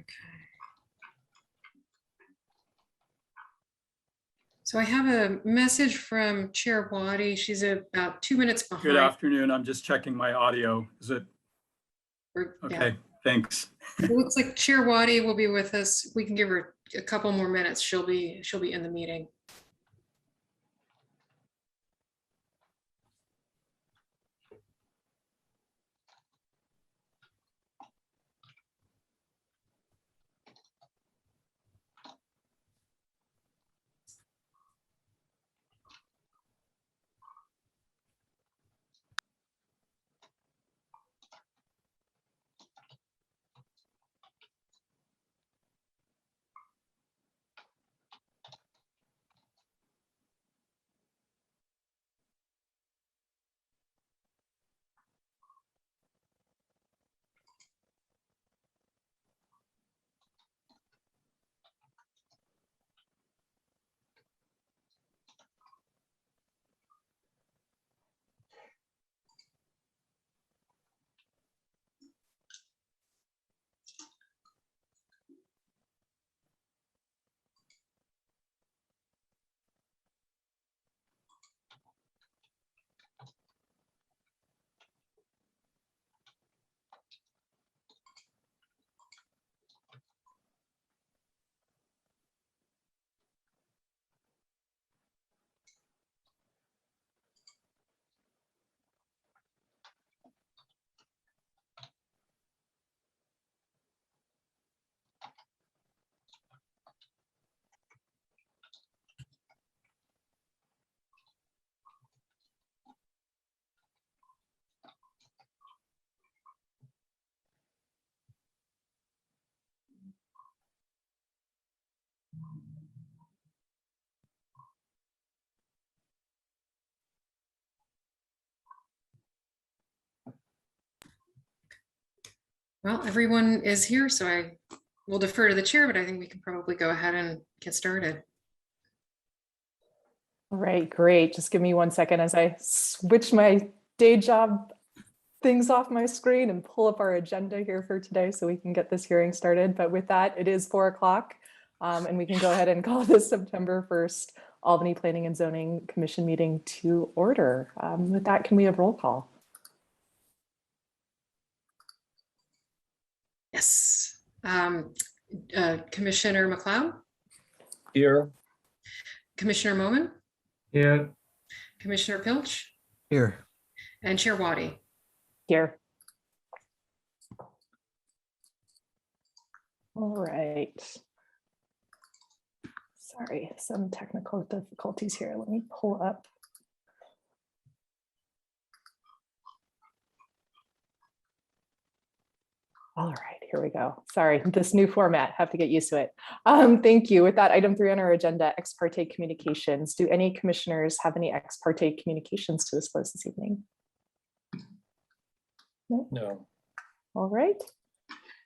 Okay. So I have a message from Chair Waddy. She's about 2 minutes behind. Good afternoon. I'm just checking my audio. Is it okay? Yeah. Thanks. It looks like Chair Waddy will be with us. We can give her a couple more minutes. She'll be in the meeting. Well, everyone is here, so I will defer to the chair, but I think we can probably go ahead and get started. All right, great. Just give me 1 second as I switch my day job things off my screen and pull up our agenda here for today so we can get this hearing started. But with that, it is 4 o'clock and we can go ahead and call this September 1st Albany Planning and Zoning Commission meeting to order. With that, can we have roll call? Yes. Commissioner McLeod? Here. Commissioner Moman? Here. Commissioner Pilch? Here. And Chair Waddy? Here. All right. Sorry, some technical difficulties here. Let me pull up. All right, here we go. Sorry, this new format, have to get used to it. Thank you. With that, item 3 on our agenda, ex parte communications. Do any commissioners have any ex parte communications to disclose this evening? No? No. All right.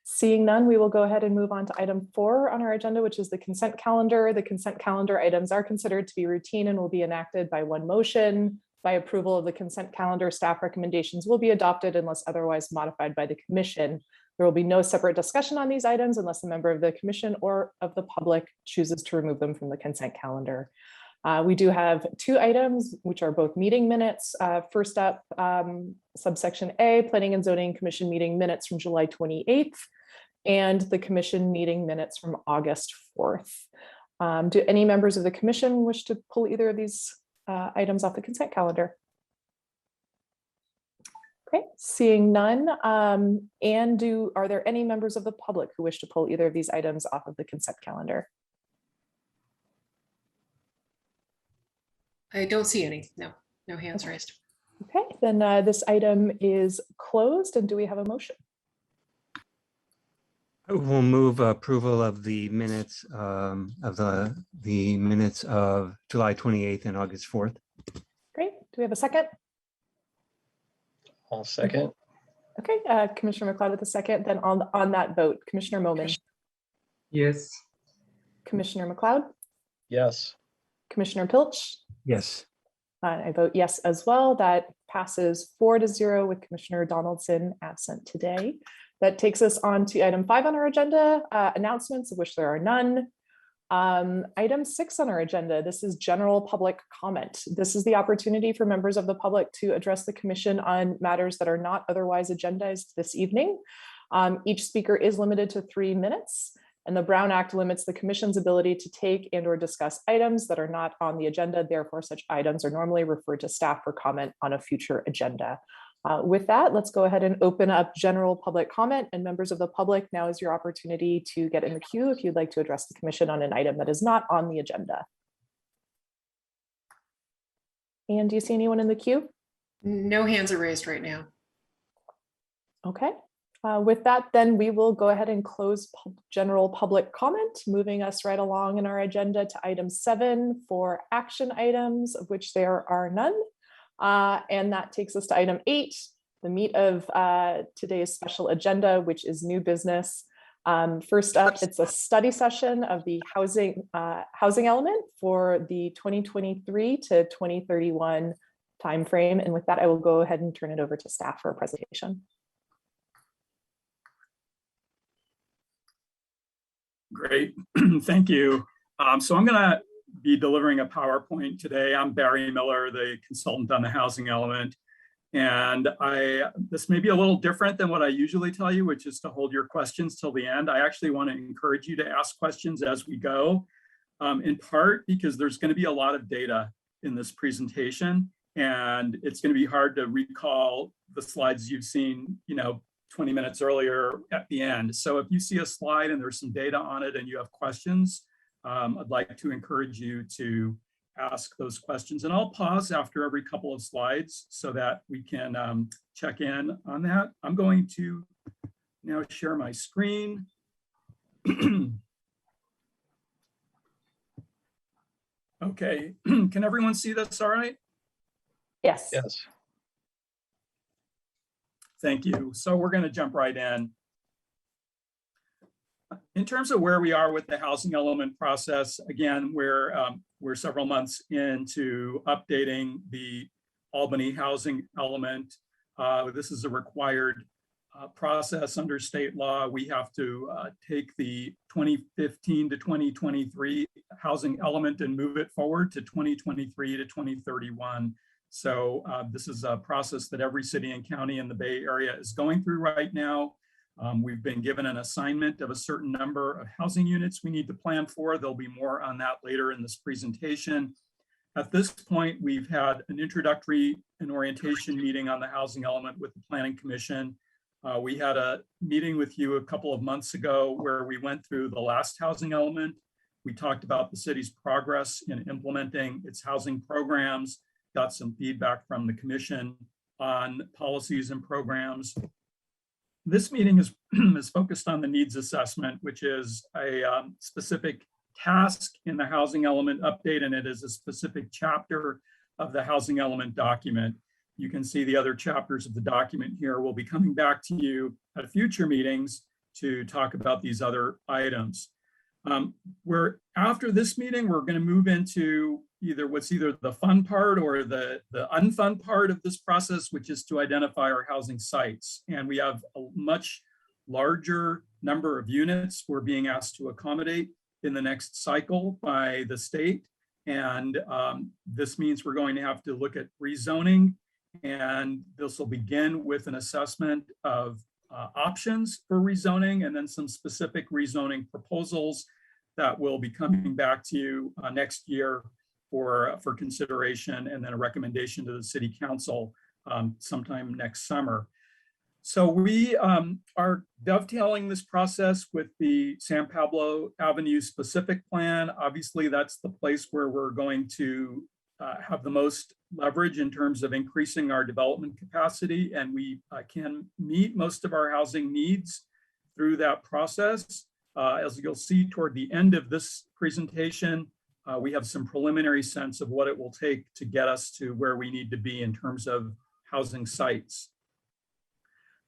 Seeing none, we will go ahead and move on to item 4 on our agenda, which is the consent calendar. The consent calendar items are considered to be routine and will be enacted by one motion. By approval of the consent calendar, staff recommendations will be adopted unless otherwise modified by the commission. There will be no separate discussion on these items unless a member of the commission or of the public chooses to remove them from the consent calendar. We do have 2 items, which are both meeting minutes. First up, subsection A, Planning and Zoning Commission meeting minutes from July 28th, and the commission meeting minutes from August 4th. Do any members of the commission wish to pull either of these items off the consent calendar? Okay, seeing none. And are there any members of the public who wish to pull either of these items off of the consent calendar? I don't see any. No hands raised. Okay, then this item is closed. And do we have a motion? We'll move approval of the minutes of the minutes of July 28th and August 4th. Great. Do we have a second? I'll second. Okay, Commissioner McLeod with a second. Then on that vote, Commissioner Moman. Yes. Commissioner McLeod. Yes. Commissioner Pilch. Yes. I vote yes as well. That passes 4-0 with Commissioner Donaldson absent today. That takes us on to item 5 on our agenda, announcements, of which there are none. Item 6 on our agenda, this is general public comment. This is the opportunity for members of the public to address the commission on matters that are not otherwise agendized this evening. Each speaker is limited to 3 minutes, and the Brown Act limits the commission's ability to take and or discuss items that are not on the agenda. Therefore, such items are normally referred to staff for comment on a future agenda. With that, let's go ahead and open up general public comment, and members of the public, now is your opportunity to get in the queue if you'd like to address the commission on an item that is not on the agenda. And do you see anyone in the queue? No hands are raised right now. Okay. With that, then we will go ahead and close general public comment, moving us right along in our agenda to item 7 for action items, of which there are none. And that takes us to item 8, the meat of today's special agenda, which is new business. First up, it's a study session of the housing element for the 2023 to 2031 timeframe. And with that, I will go ahead and turn it over to staff for a presentation. Great, thank you. So I'm gonna be delivering a PowerPoint today. I'm Barry Miller, the consultant on the housing element. And this may be a little different than what I usually tell you, which is to hold your questions till the end. I actually want to encourage you to ask questions as we go, in part because there's going to be a lot of data in this presentation, and it's going to be hard to recall the slides you've seen, 20 minutes earlier at the end. So if you see a slide and there's some data on it and you have questions, I'd like to encourage you to ask those questions. And I'll pause after every couple of slides so that we can check in on that. I'm going to now share my screen. Okay, can everyone see this all right? Yes. Yes. Thank you. So we're going to jump right in. In terms of where we are with the housing element process, again, we're several months into updating the Albany housing element. This is a required process under state law. We have to take the 2015 to 2023 housing element and move it forward to 2023 to 2031. So this is a process that every city and county in the Bay Area is going through right now. We've been given an assignment of a certain number of housing units we need to plan for. There'll be more on that later in this presentation. At this point, we've had an introductory and orientation meeting on the housing element with the Planning Commission. We had a meeting with you a couple of months ago where we went through the last housing element. We talked about the city's progress in implementing its housing programs, got some feedback from the commission on policies and programs. This meeting is focused on the needs assessment, which is a specific task in the housing element update, and it is a specific chapter of the housing element document. You can see the other chapters of the document here. We'll be coming back to you at future meetings to talk about these other items. After this meeting, we're going to move into either the fun part or the unfun part of this process, which is to identify our housing sites. And we have a much larger number of units we're being asked to accommodate in the next cycle by the state. And this means we're going to have to look at rezoning, and this will begin with an assessment of options for rezoning and then some specific rezoning proposals that will be coming back to you next year for consideration, and then a recommendation to the City Council sometime next summer. So we are dovetailing this process with the San Pablo Avenue specific plan. Obviously, that's the place where we're going to have the most leverage in terms of increasing our development capacity, and we can meet most of our housing needs through that process. As you'll see toward the end of this presentation, we have some preliminary sense of what it will take to get us to where we need to be in terms of housing sites.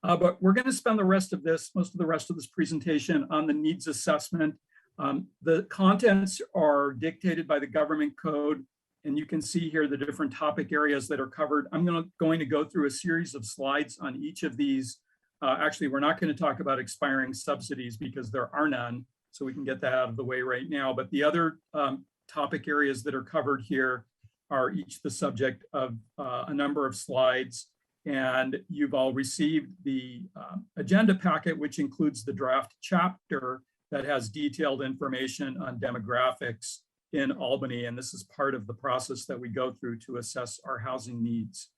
But we're going to spend most of the rest of this presentation on the needs assessment. The contents are dictated by the government code, and you can see here the different topic areas that are covered. I'm going to go through a series of slides on each of these Actually, we're not going to talk about expiring subsidies because there are none. So we can get that out of the way right now. But the other topic areas that are covered here are each the subject of a number of slides. And you've all received the agenda packet, which includes the draft chapter that has detailed information on demographics in Albany. And this is part of the process that we go through to assess our housing needs.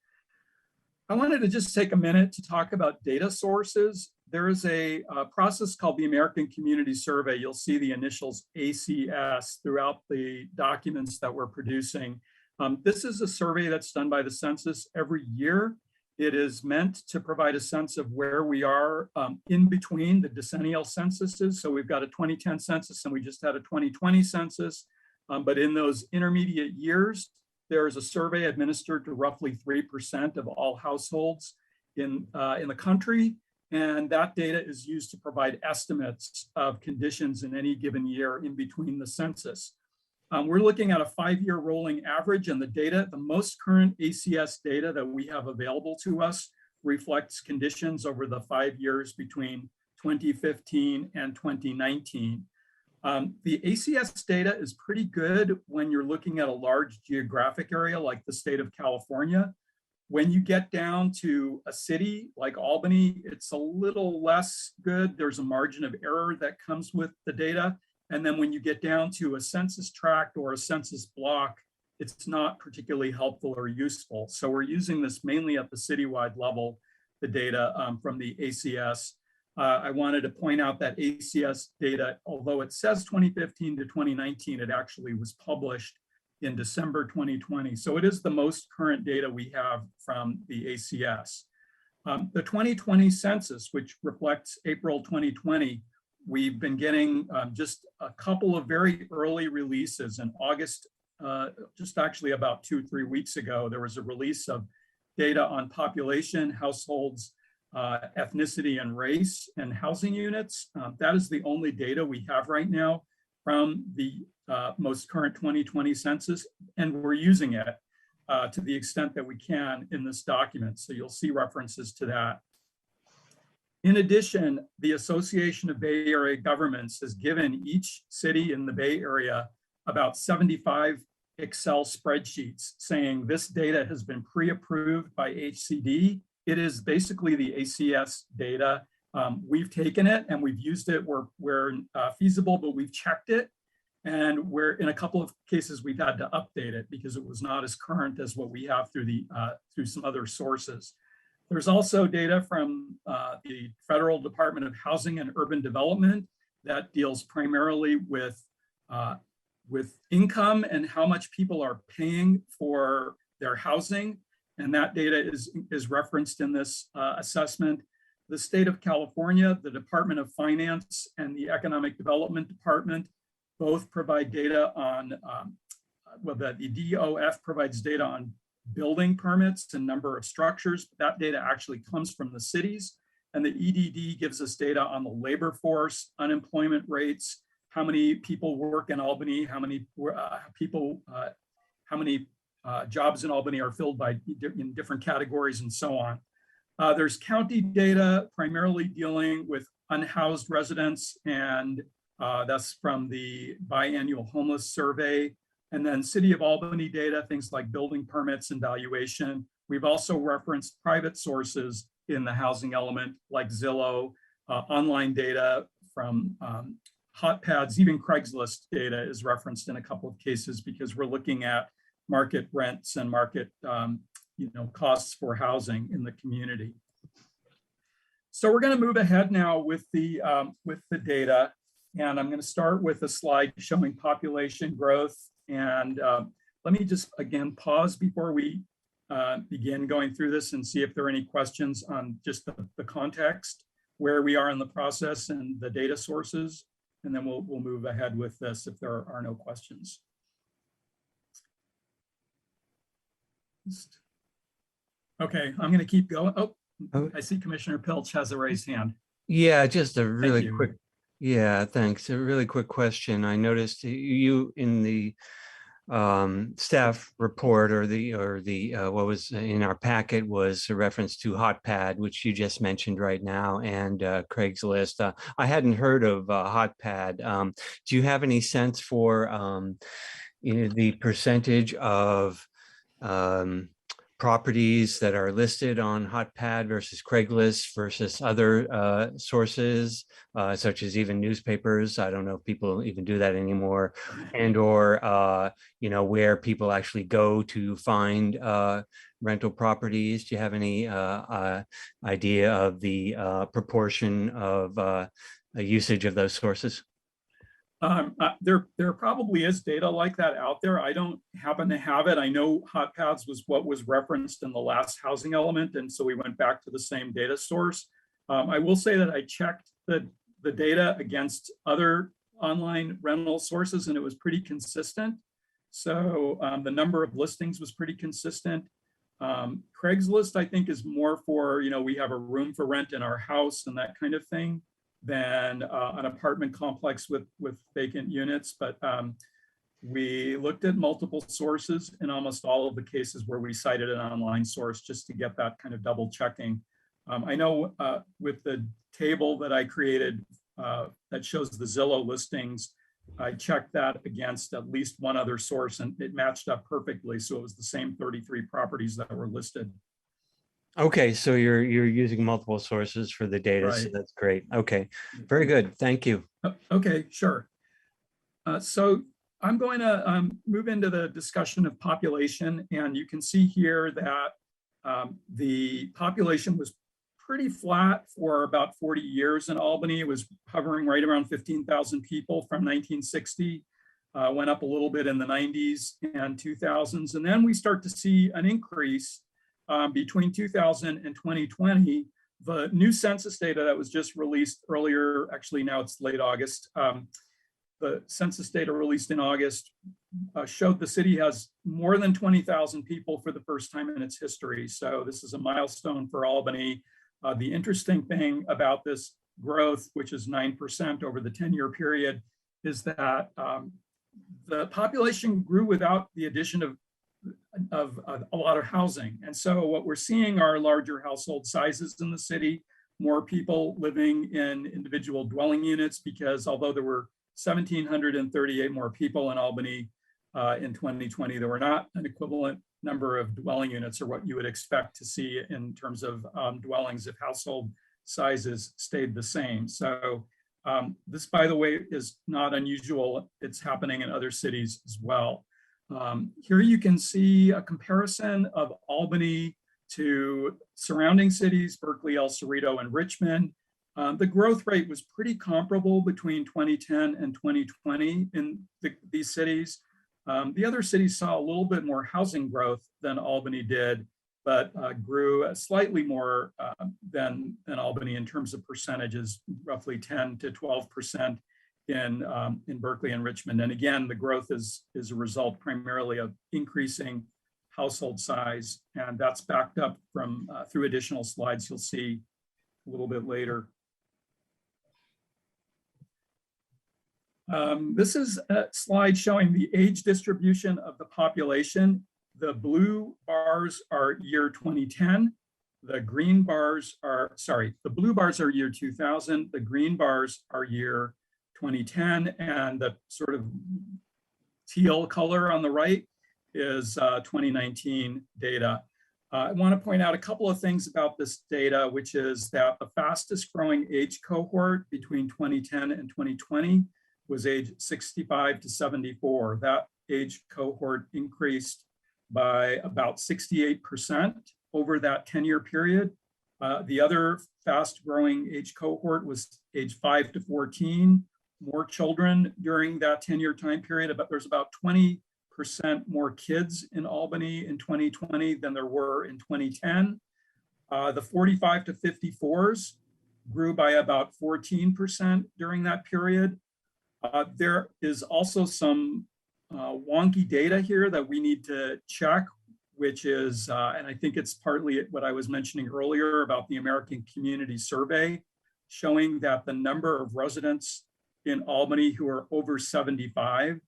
I wanted to just take a minute to talk about data sources. There is a process called the American Community Survey. You'll see the initials ACS throughout the documents that we're producing. This is a survey that's done by the census every year. It is meant to provide a sense of where we are in between the decennial censuses. So we've got a 2010 census and we just had a 2020 census. But in those intermediate years, there is a survey administered to roughly 3% of all households in the country. And that data is used to provide estimates of conditions in any given year in between the census. We're looking at a 5-year rolling average, and the data, the most current ACS data that we have available to us reflects conditions over the 5 years between 2015 and 2019. The ACS data is pretty good when you're looking at a large geographic area like the state of California. When you get down to a city like Albany, it's a little less good. There's a margin of error that comes with the data. And then when you get down to a census tract or a census block, it's not particularly helpful or useful. So we're using this mainly at the citywide level, the data from the ACS. I wanted to point out that ACS data, although it says 2015 to 2019, it actually was published in December 2020. So it is the most current data we have from the ACS. The 2020 census, which reflects April 2020, we've been getting just a couple of very early releases in August, just actually about 2-3 weeks ago, there was a release of data on population, households, ethnicity and race and housing units. That is the only data we have right now from the most current 2020 census, and we're using it to the extent that we can in this document. So you'll see references to that. In addition, the Association of Bay Area Governments has given each city in the Bay Area about 75 Excel spreadsheets saying this data has been pre-approved by HCD. It is basically the ACS data. We've taken it and we've used it where feasible, but we've checked it. And we're in a couple of cases, we've had to update it because it was not as current as what we have through some other sources. There's also data from the Federal Department of Housing and Urban Development that deals primarily with income and how much people are paying for their housing. And that data is referenced in this assessment. The state of California, the Department of Finance and the Economic Development Department both provide data on, the DOF provides data on building permits and number of structures. That data actually comes from the cities. And the EDD gives us data on the labor force, unemployment rates, how many people work in Albany, how many jobs in Albany are filled in different categories and so on. There's county data primarily dealing with unhoused residents, and that's from the biannual homeless survey. And then City of Albany data, things like building permits and valuation. We've also referenced private sources in the housing element like Zillow, online data from hot pads, even Craigslist data is referenced in a couple of cases because we're looking at market rents and market costs for housing in the community. So we're going to move ahead now with the data, and I'm going to start with a slide showing population growth. And let me just again pause before we begin going through this and see if there are any questions on just the context, where we are in the process and the data sources, and then we'll move ahead with this if there are no questions. Okay, I'm going to keep going. Oh, I see Commissioner Pilch has a raised hand. Yeah, just a really quick. Yeah, thanks. A really quick question. I noticed you in the staff report or the what was in our packet was a reference to Hotpad, which you just mentioned right now, and Craigslist. I hadn't heard of Hotpad. Do you have any sense for the percentage of properties that are listed on Hotpad versus Craigslist versus other sources, such as even newspapers? I don't know if people even do that anymore, and or where people actually go to find rental properties. Do you have any idea of the proportion of usage of those sources? There probably is data like that out there. I don't happen to have it. I know Hotpads was what was referenced in the last housing element, and so we went back to the same data source. I will say that I checked the data against other online rental sources, and it was pretty consistent. So the number of listings was pretty consistent. Craigslist, I think, is more for, we have a room for rent in our house and that kind of thing, than an apartment complex with vacant units. But we looked at multiple sources in almost all of the cases where we cited an online source, just to get that kind of double checking. I know with the table that I created that shows the Zillow listings, I checked that against at least one other source, and it matched up perfectly. So it was the same 33 properties that were listed. Okay, so you're using multiple sources for the data, so Right. that's great. Okay, very good. Thank you. Okay, sure. So I'm going to move into the discussion of population, and you can see here that the population was pretty flat for about 40 years in Albany. It was hovering right around 15,000 people from 1960, went up a little bit in the 90s and 2000s, and then we start to see an increase between 2000 and 2020. The new census data that was just released earlier, actually now it's late August, the census data released in August showed the city has more than 20,000 people for the first time in its history. So this is a milestone for Albany. The interesting thing about this growth, which is 9% over the 10-year period, is that the population grew without the addition of a lot of housing. And so what we're seeing are larger household sizes in the city, more people living in individual dwelling units, because although there were 1,738 more people in Albany in 2020, there were not an equivalent number of dwelling units, or what you would expect to see in terms of dwellings if household sizes stayed the same. So this, by the way, is not unusual. It's happening in other cities as well. Here you can see a comparison of Albany to surrounding cities, Berkeley, El Cerrito, and Richmond. The growth rate was pretty comparable between 2010 and 2020 in these cities. The other cities saw a little bit more housing growth than Albany did, but grew slightly more than Albany in terms of percentages, roughly 10 to 12% in Berkeley and Richmond. And again, the growth is a result primarily of increasing household size, and that's backed up from through additional slides you'll see a little bit later. This is a slide showing the age distribution of the population. The blue bars are year 2010. The green bars are, the blue bars are year 2000. The green bars are year 2010, and the sort of teal color on the right is 2019 data. I want to point out a couple of things about this data, which is that the fastest growing age cohort between 2010 and 2020 was age 65 to 74. That age cohort increased by about 68% over that 10-year period. The other fast growing age cohort was age 5 to 14. More children during that 10-year time period, but there's about 20% more kids in Albany in 2020 than there were in 2010. The 45 to 54s grew by about 14% during that period. There is also some wonky data here that we need to check, which is, and I think it's partly what I was mentioning earlier about the American Community Survey, showing that the number of residents in Albany who are over 75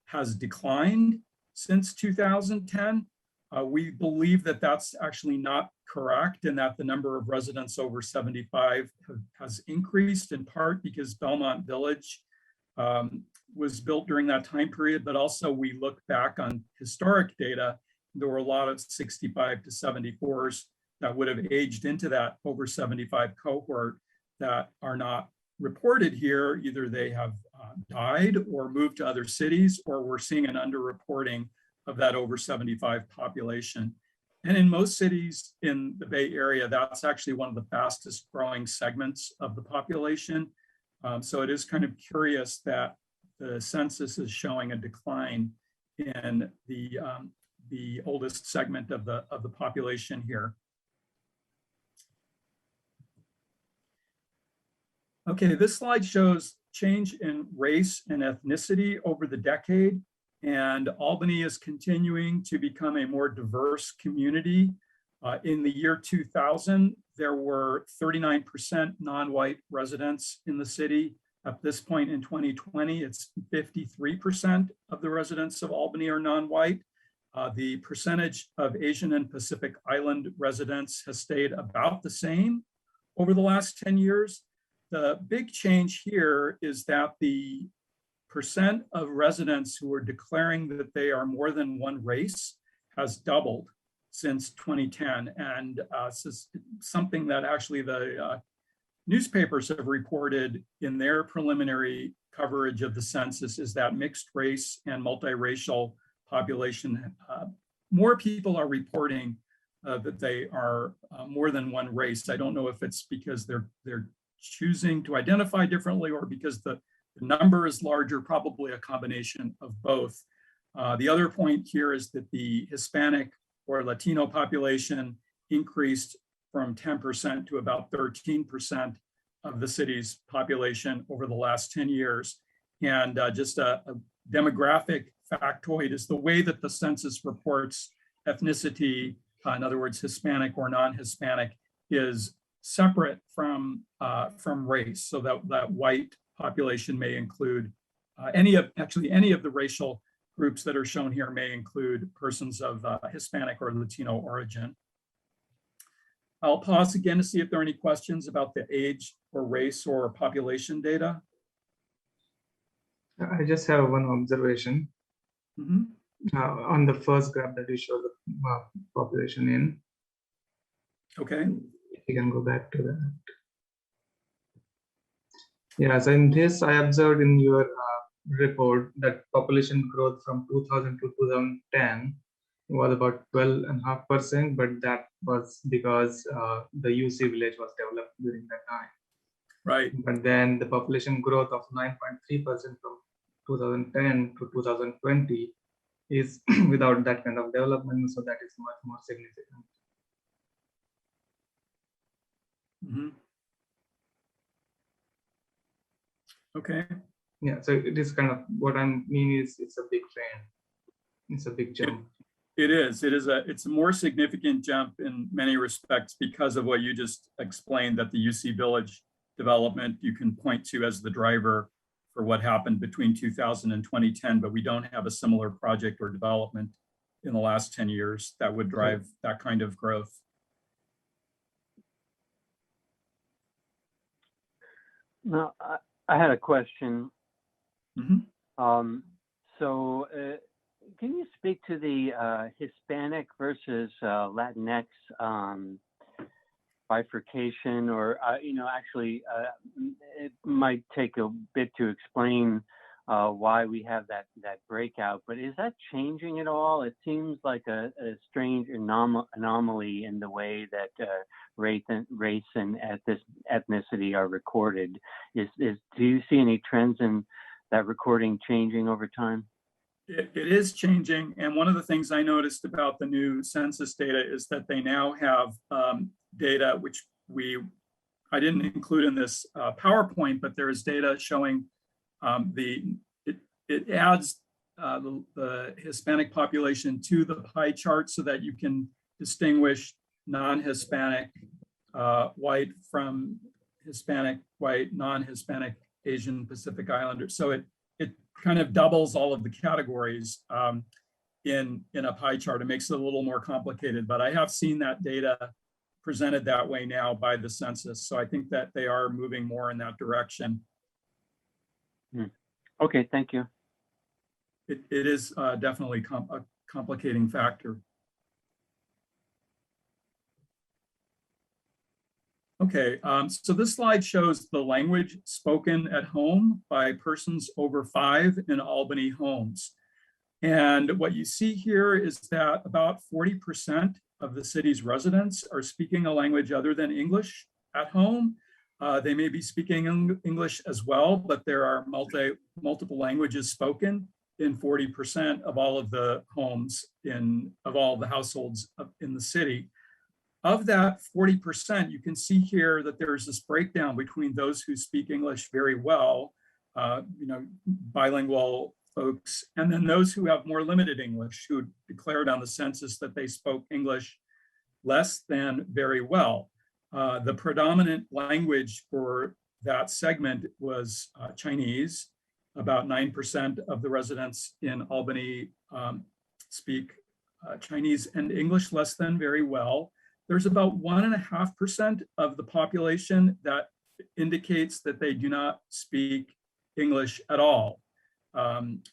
has declined. since 2010. We believe that that's actually not correct and that the number of residents over 75 has increased, in part because Belmont Village was built during that time period, but also we look back on historic data. There were a lot of 65 to 74s that would have aged into that over 75 cohort that are not reported here. Either they have died or moved to other cities, or we're seeing an underreporting of that over 75 population. And in most cities in the Bay Area, that's actually one of the fastest growing segments of the population. So it is kind of curious that the census is showing a decline in the oldest segment of the population here. Okay, this slide shows change in race and ethnicity over the decade, and Albany is continuing to become a more diverse community. In the year 2000, there were 39% non-white residents in the city. At this point in 2020, it's 53% of the residents of Albany are non-white. The percentage of Asian and Pacific Island residents has stayed about the same over the last 10 years. The big change here is that the percent of residents who are declaring that they are more than one race has doubled since 2010. And this is something that actually the newspapers have reported in their preliminary coverage of the census, is that mixed race and multiracial population, more people are reporting that they are more than one race. I don't know if it's because they're choosing to identify differently or because the number is larger, probably a combination of both. The other point here is that the Hispanic or Latino population increased from 10% to about 13% of the city's population over the last 10 years. And just a demographic factoid is the way that the census reports ethnicity, in other words, Hispanic or non-Hispanic, is separate from race. So that white population may include any of the racial groups that are shown here may include persons of Hispanic or Latino origin. I'll pause again to see if there are any questions about the age or race or population data. I just have one observation. On the first graph that you showed the population in. Okay. If you can go back to that. Yeah, so in this, I observed in your report that population growth from 2000 to 2010 was about 12.5%, but that was because the UC village was developed during that time. Right. But then the population growth of 9.3% from 2010 to 2020 is without that kind of development, so that is much more significant. Okay. Yeah, so it is kind of what I mean is it's a big trend. It's a big jump. It's a more significant jump in many respects because of what you just explained, that the UC Village development you can point to as the driver for what happened between 2000 and 2010, but we don't have a similar project or development in the last 10 years that would drive that kind of growth. Now, I had a question. So can you speak to the Hispanic versus Latinx bifurcation, or actually it might take a bit to explain why we have that breakout, but is that changing at all? It seems like a strange anomaly in the way that race and ethnicity are recorded. Do you see any trends in that recording changing over time? It is changing, and one of the things I noticed about the new census data is that they now have data which I didn't include in this PowerPoint, but there is data showing it adds the Hispanic population to the pie chart so that you can distinguish non-Hispanic white from Hispanic white, non-Hispanic Asian Pacific Islanders. So it kind of doubles all of the categories. in a pie chart. It makes it a little more complicated, but I have seen that data presented that way now by the census. So I think that they are moving more in that direction. Okay, thank you. It is definitely a complicating factor. Okay, so this slide shows the language spoken at home by persons over 5 in Albany homes. And what you see here is that about 40% of the city's residents are speaking a language other than English at home. They may be speaking English as well, but there are multiple languages spoken in 40% of all of the homes of all the households in the city. Of that 40%, you can see here that there's this breakdown between those who speak English very well, bilingual folks, and then those who have more limited English, who declared on the census that they spoke English less than very well. The predominant language for that segment was Chinese. About 9% of the residents in Albany speak Chinese and English less than very well. There's about 1.5% of the population that indicates that they do not speak English at all. And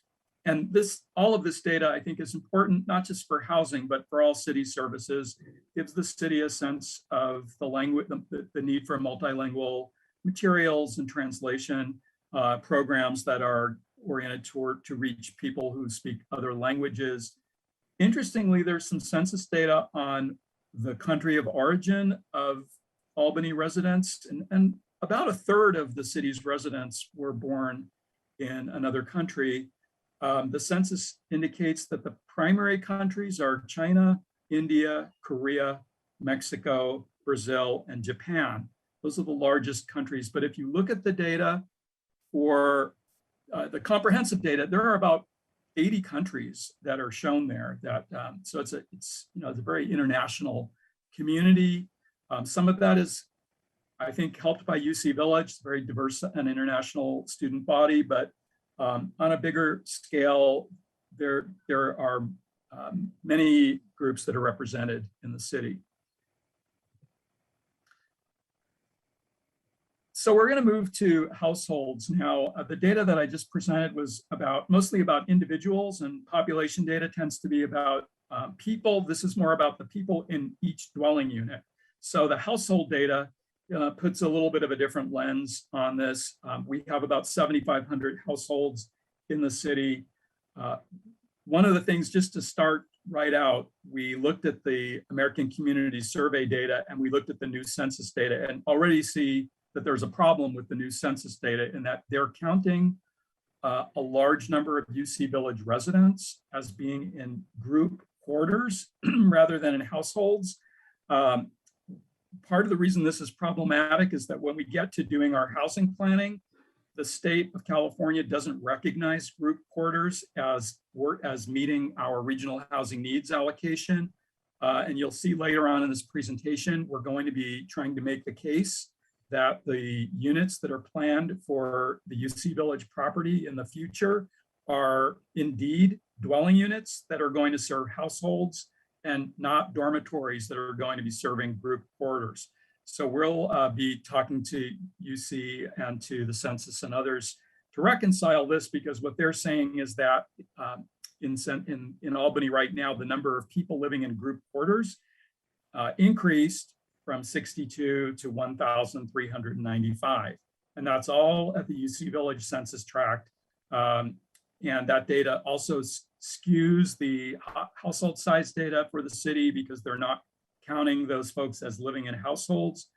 all of this data, I think, is important, not just for housing, but for all city services. It gives the city a sense of the language, the need for multilingual materials and translation programs that are oriented to reach people who speak other languages. Interestingly, there's some census data on the country of origin of Albany residents, and about 1/3 of the city's residents were born in another country. The census indicates that the primary countries are China, India, Korea, Mexico, Brazil, and Japan. Those are the largest countries. But if you look at the data for the comprehensive data, there are about 80 countries that are shown there. So it's a very international community. Some of that is, I think, helped by UC Village. It's a very diverse and international student body, but on a bigger scale, there are many groups that are represented in the city. So we're going to move to households now. The data that I just presented was mostly about individuals, and population data tends to be about people. This is more about the people in each dwelling unit. So the household data puts a little bit of a different lens on this. We have about 7,500 households in the city. One of the things, just to start right out, we looked at the American Community Survey data, and we looked at the new census data, and already see that there's a problem with the new census data in that they're counting a large number of UC Village residents as being in group quarters rather than in households. Part of the reason this is problematic is that when we get to doing our housing planning, the state of California doesn't recognize group quarters as meeting our regional housing needs allocation. And you'll see later on in this presentation, we're going to be trying to make the case that the units that are planned for the UC Village property in the future are indeed dwelling units that are going to serve households and not dormitories that are going to be serving group quarters. So we'll be talking to UC and to the census and others to reconcile this, because what they're saying is that in Albany right now, the number of people living in group quarters increased from 62 to 1,395. And that's all at the UC Village census tract. And that data also skews the household size data for the city, because they're not counting those folks as living in households.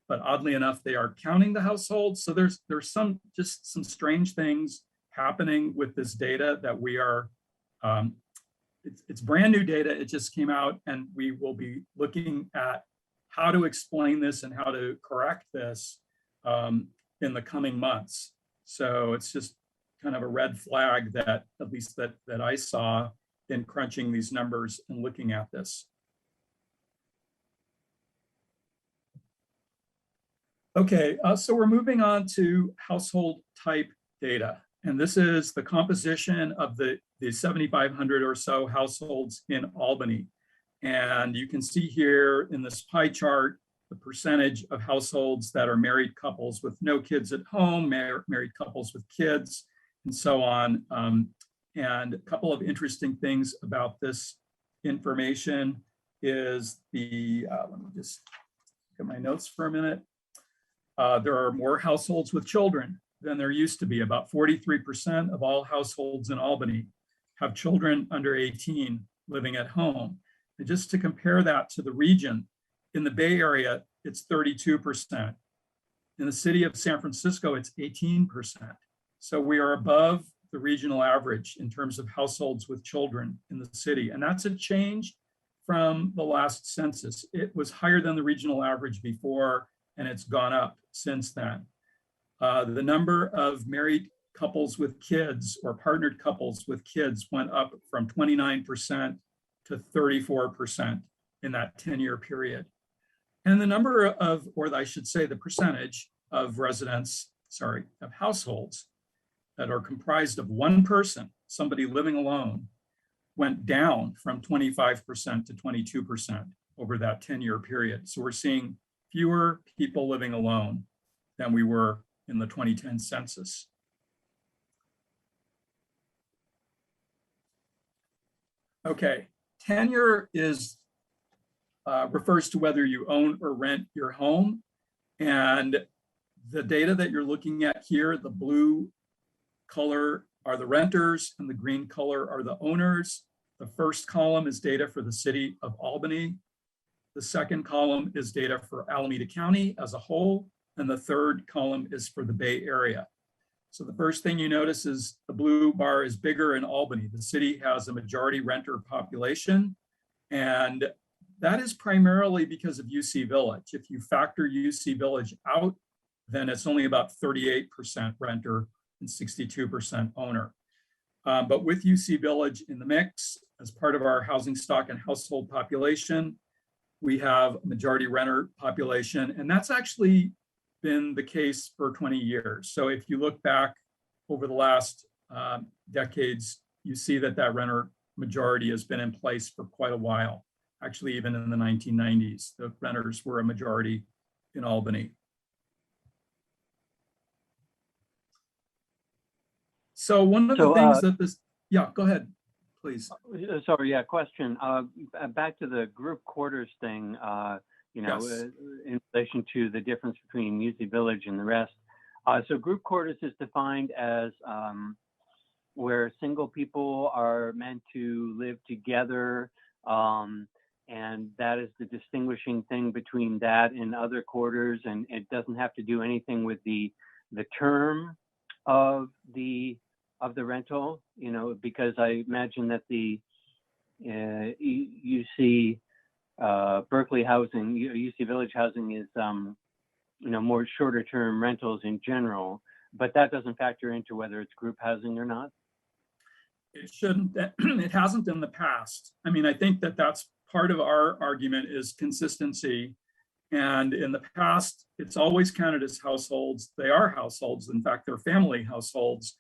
But oddly enough, they are counting the households. So there's some strange things happening with this data that we are, it's brand new data. It just came out, and we will be looking at how to explain this and how to correct this in the coming months. So it's just kind of a red flag that, at least that I saw in crunching these numbers and looking at this. Okay, so we're moving on to household type data. And this is the composition of the 7,500 or so households in Albany. And you can see here in this pie chart, the percentage of households that are married couples with no kids at home, married couples with kids, and so on. And a couple of interesting things about this information is let me just get my notes for a minute. There are more households with children than there used to be. About 43% of all households in Albany have children under 18 living at home. And just to compare that to the region, in the Bay Area, it's 32%. In the city of San Francisco, it's 18%. So we are above the regional average in terms of households with children in the city. And that's a change from the last census. It was higher than the regional average before, and it's gone up since then. The number of married couples with kids or partnered couples with kids went up from 29% to 34% in that 10-year period. And the number of, or I should say the percentage of of households that are comprised of one person, somebody living alone, went down from 25% to 22% over that 10-year period. So we're seeing fewer people living alone than we were in the 2010 census. Okay, tenure refers to whether you own or rent your home. And the data that you're looking at here, the blue color are the renters and the green color are the owners. The first column is data for the city of Albany. The second column is data for Alameda County as a whole. And the third column is for the Bay Area. So the first thing you notice is the blue bar is bigger in Albany. The city has a majority renter population. And that is primarily because of UC Village. If you factor UC Village out, then it's only about 38% renter and 62% owner. But with UC Village in the mix, as part of our housing stock and household population, we have a majority renter population, and that's actually been the case for 20 years. So if you look back over the last decades, you see that renter majority has been in place for quite a while. Actually, even in the 1990s, the renters were a majority in Albany. So one of the things that this, yeah, go ahead, please. Sorry, yeah, question. Back to the group quarters thing, Yes. In relation to the difference between UC Village and the rest. So group quarters is defined as where single people are meant to live together, and that is the distinguishing thing between that and other quarters, and it doesn't have to do anything with the term of the rental, because I imagine that the UC Berkeley housing, UC Village housing is more shorter term rentals in general, but that doesn't factor into whether it's group housing or not. It shouldn't. It hasn't in the past. I mean, I think that's part of our argument is consistency. And in the past, it's always counted as households. They are households. In fact, they're family households.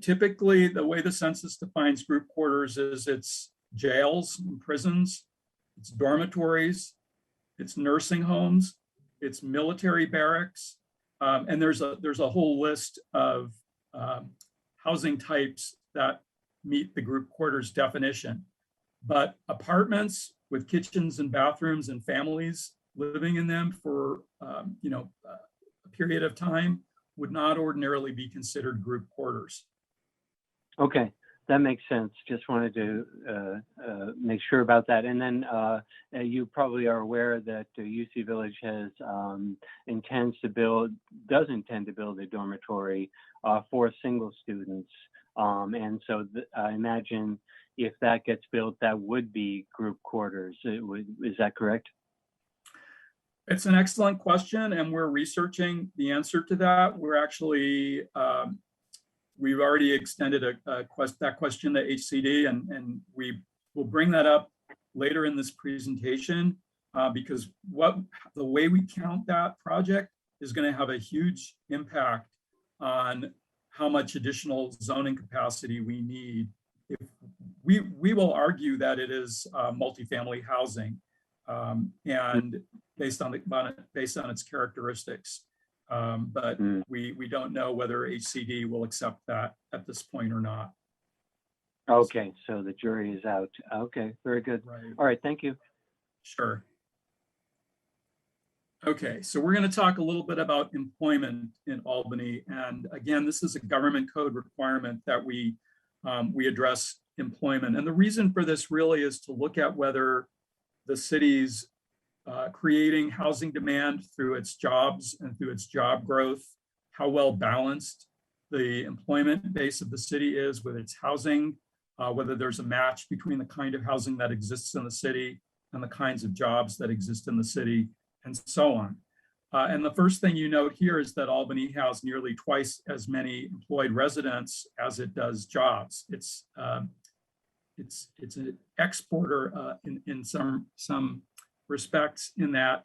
Typically, the way the census defines group quarters is it's jails and prisons, it's dormitories, it's nursing homes, it's military barracks, and there's a whole list of housing types that meet the group quarters definition. But apartments with kitchens and bathrooms and families living in them for a period of time would not ordinarily be considered group quarters. Okay, that makes sense. Just wanted to make sure about that. And then you probably are aware that UC Village does intend to build a dormitory for single students. And so I imagine if that gets built, that would be group quarters. Is that correct? It's an excellent question, and we're researching the answer to that. We're actually, we've already extended that question to HCD, and we will bring that up later in this presentation because the way we count that project is going to have a huge impact on how much additional zoning capacity we need. If we will argue that it is multifamily housing, and based on its characteristics. But we don't know whether HCD will accept that at this point or not. Okay, so the jury is out. Okay, very good. Right. All right, thank you. Sure. Okay, so we're going to talk a little bit about employment in Albany. And again, this is a government code requirement that we address employment. And the reason for this really is to look at whether the city's creating housing demand through its jobs and through its job growth, how well balanced the employment base of the city is with its housing, whether there's a match between the kind of housing that exists in the city and the kinds of jobs that exist in the city, and so on. And the first thing you note here is that Albany has nearly twice as many employed residents as it does jobs. It's an exporter in some respects, in that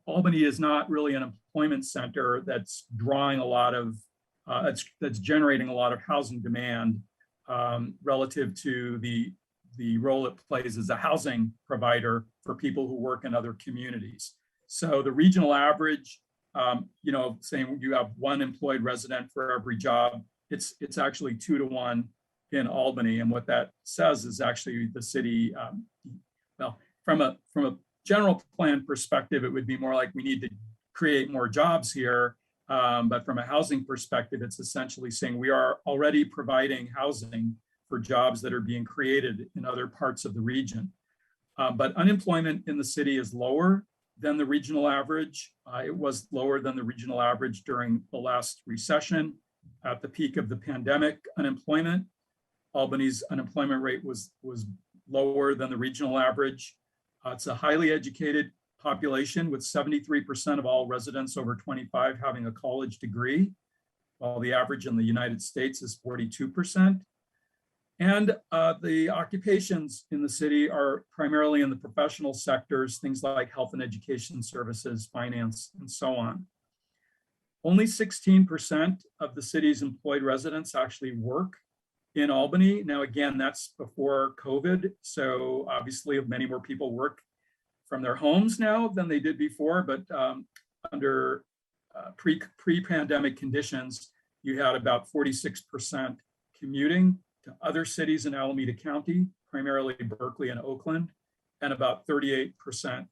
Albany is not really an employment center that's drawing a lot of that's generating a lot of housing demand relative to the role it plays as a housing provider for people who work in other communities. So the regional average, saying you have one employed resident for every job, it's actually 2 to 1 in Albany. And what that says is actually the city, well, from a general plan perspective, it would be more like we need to create more jobs here. But from a housing perspective, it's essentially saying we are already providing housing for jobs that are being created in other parts of the region. But unemployment in the city is lower than the regional average. It was lower than the regional average during the last recession. At the peak of the pandemic unemployment, Albany's unemployment rate was lower than the regional average. It's a highly educated population, with 73% of all residents over 25 having a college degree, while the average in the United States is 42%. And the occupations in the city are primarily in the professional sectors, things like health and education services, finance, and so on. Only 16% of the city's employed residents actually work in Albany. Now, again, that's before COVID. So obviously many more people work from their homes now than they did before, but under pre-pandemic conditions, you had about 46% commuting to other cities in Alameda County, primarily Berkeley and Oakland, and about 38%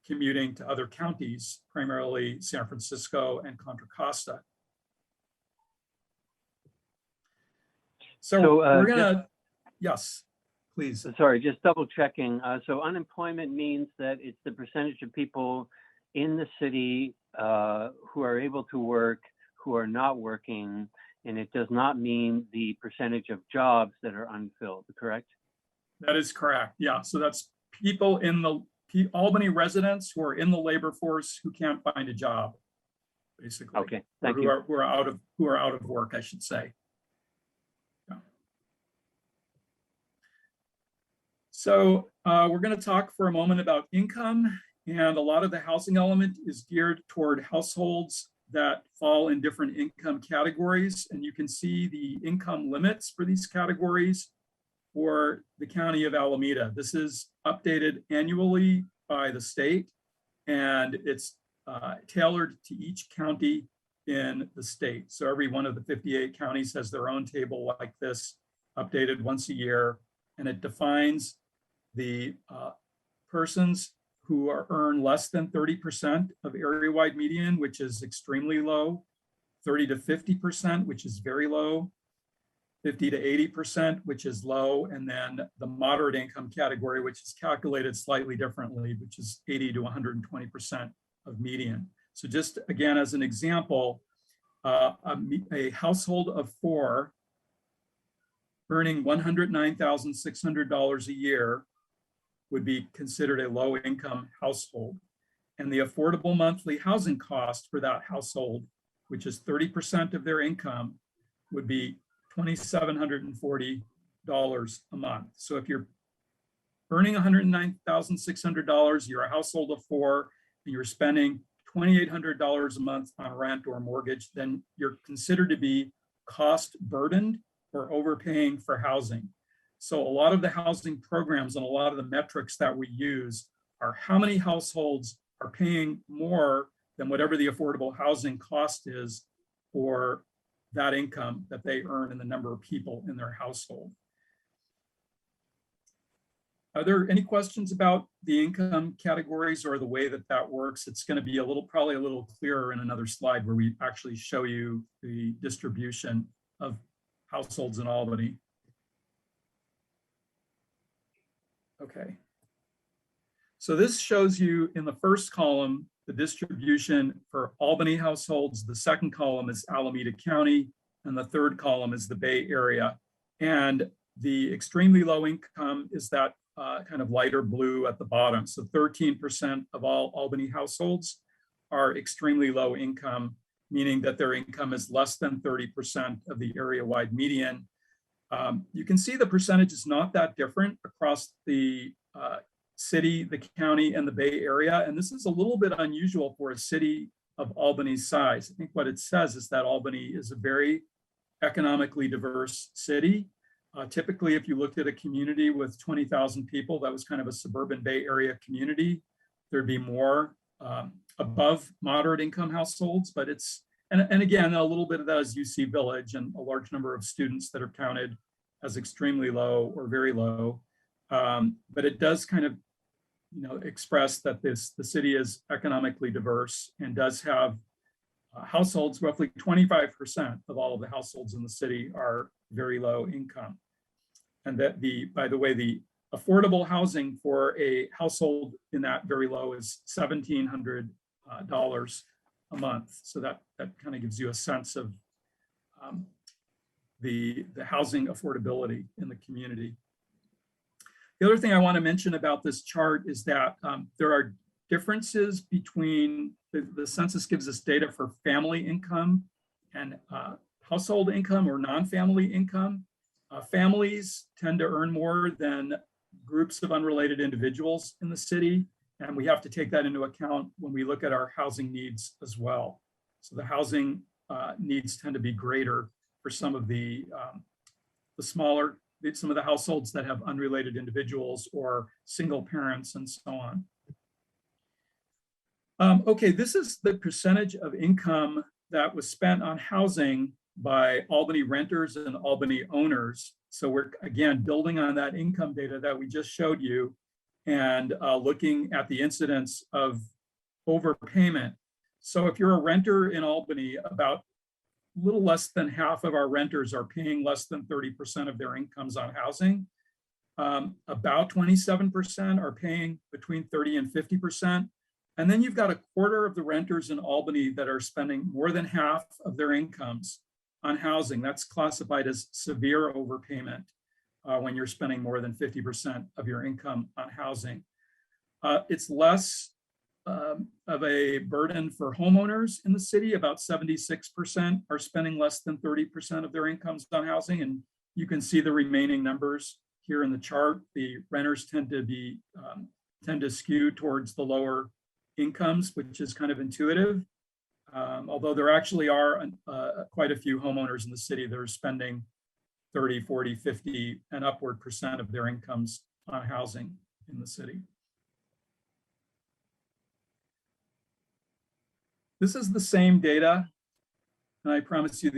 commuting to other counties, primarily San Francisco and Contra Costa. So we're gonna, yes, please. Sorry, just double checking. So unemployment means that it's the percentage of people in the city who are able to work, who are not working, and it does not mean the percentage of jobs that are unfilled, correct? That is correct. Yeah, so that's people in the Albany residents who are in the labor force who can't find a job, basically. Okay, thank you. Who are out of work, I should say. Yeah. So we're going to talk for a moment about income, and a lot of the housing element is geared toward households that fall in different income categories. And you can see the income limits for these categories for the county of Alameda. This is updated annually by the state, and it's tailored to each county in the state. So every one of the 58 counties has their own table like this, updated once a year, and it defines the persons who earn less than 30% of area-wide median, which is extremely low, 30 to 50%, which is very low, 50 to 80%, which is low, and then the moderate income category, which is calculated slightly differently, which is 80 to 120% of median. So just again, as an example, a household of 4 earning $109,600 a year would be considered a low income household. And the affordable monthly housing cost for that household, which is 30% of their income, would be $2,740 a month. So if you're earning $109,600, you're a household of 4, and you're spending $2,800 a month on rent or mortgage, then you're considered to be cost burdened or overpaying for housing. So a lot of the housing programs and a lot of the metrics that we use are how many households are paying more than whatever the affordable housing cost is for that income that they earn and the number of people in their household. Are there any questions about the income categories or the way that that works? It's going to be probably a little clearer in another slide where we actually show you the distribution of households in Albany. Okay. So this shows you in the first column the distribution for Albany households. The second column is Alameda County, and the third column is the Bay Area. And the extremely low income is that kind of lighter blue at the bottom. So 13% of all Albany households are extremely low income, meaning that their income is less than 30% of the area-wide median. You can see the percentage is not that different across the city, the county, and the Bay Area. And this is a little bit unusual for a city of Albany's size. I think what it says is that Albany is a very economically diverse city. Typically, if you looked at a community with 20,000 people, that was kind of a suburban Bay Area community, there'd be more above moderate income households, but it's, and again, a little bit of that is UC Village and a large number of students that are counted as extremely low or very low. But it does kind of, express that the city is economically diverse and does have households, roughly 25% of all of the households in the city are very low income. And that by the way, the affordable housing for a household in that very low is $1,700 a month. So that kind of gives you a sense of the housing affordability in the community. The other thing I want to mention about this chart is that there are differences between, the census gives us data for family income and household income or non-family income. Families tend to earn more than groups of unrelated individuals in the city, and we have to take that into account when we look at our housing needs as well. So the housing needs tend to be greater for some of the smaller, some of the households that have unrelated individuals or single parents and so on. Okay, this is the percentage of income that was spent on housing by Albany renters and Albany owners. So we're, again, building on that income data that we just showed you and looking at the incidence of overpayment. So if you're a renter in Albany, about a little less than half of our renters are paying less than 30% of their incomes on housing. About 27% are paying between 30 and 50%. And then you've got a quarter of the renters in Albany that are spending more than half of their incomes on housing. That's classified as severe overpayment when you're spending more than 50% of your income on housing. It's less of a burden for homeowners in the city. About 76% are spending less than 30% of their incomes on housing. And you can see the remaining numbers here in the chart. The renters tend to skew towards the lower incomes, which is kind of intuitive. Although there actually are quite a few homeowners in the city that are spending 30, 40, 50 and upward percent of their incomes on housing in the city. This is the same data, and I promise you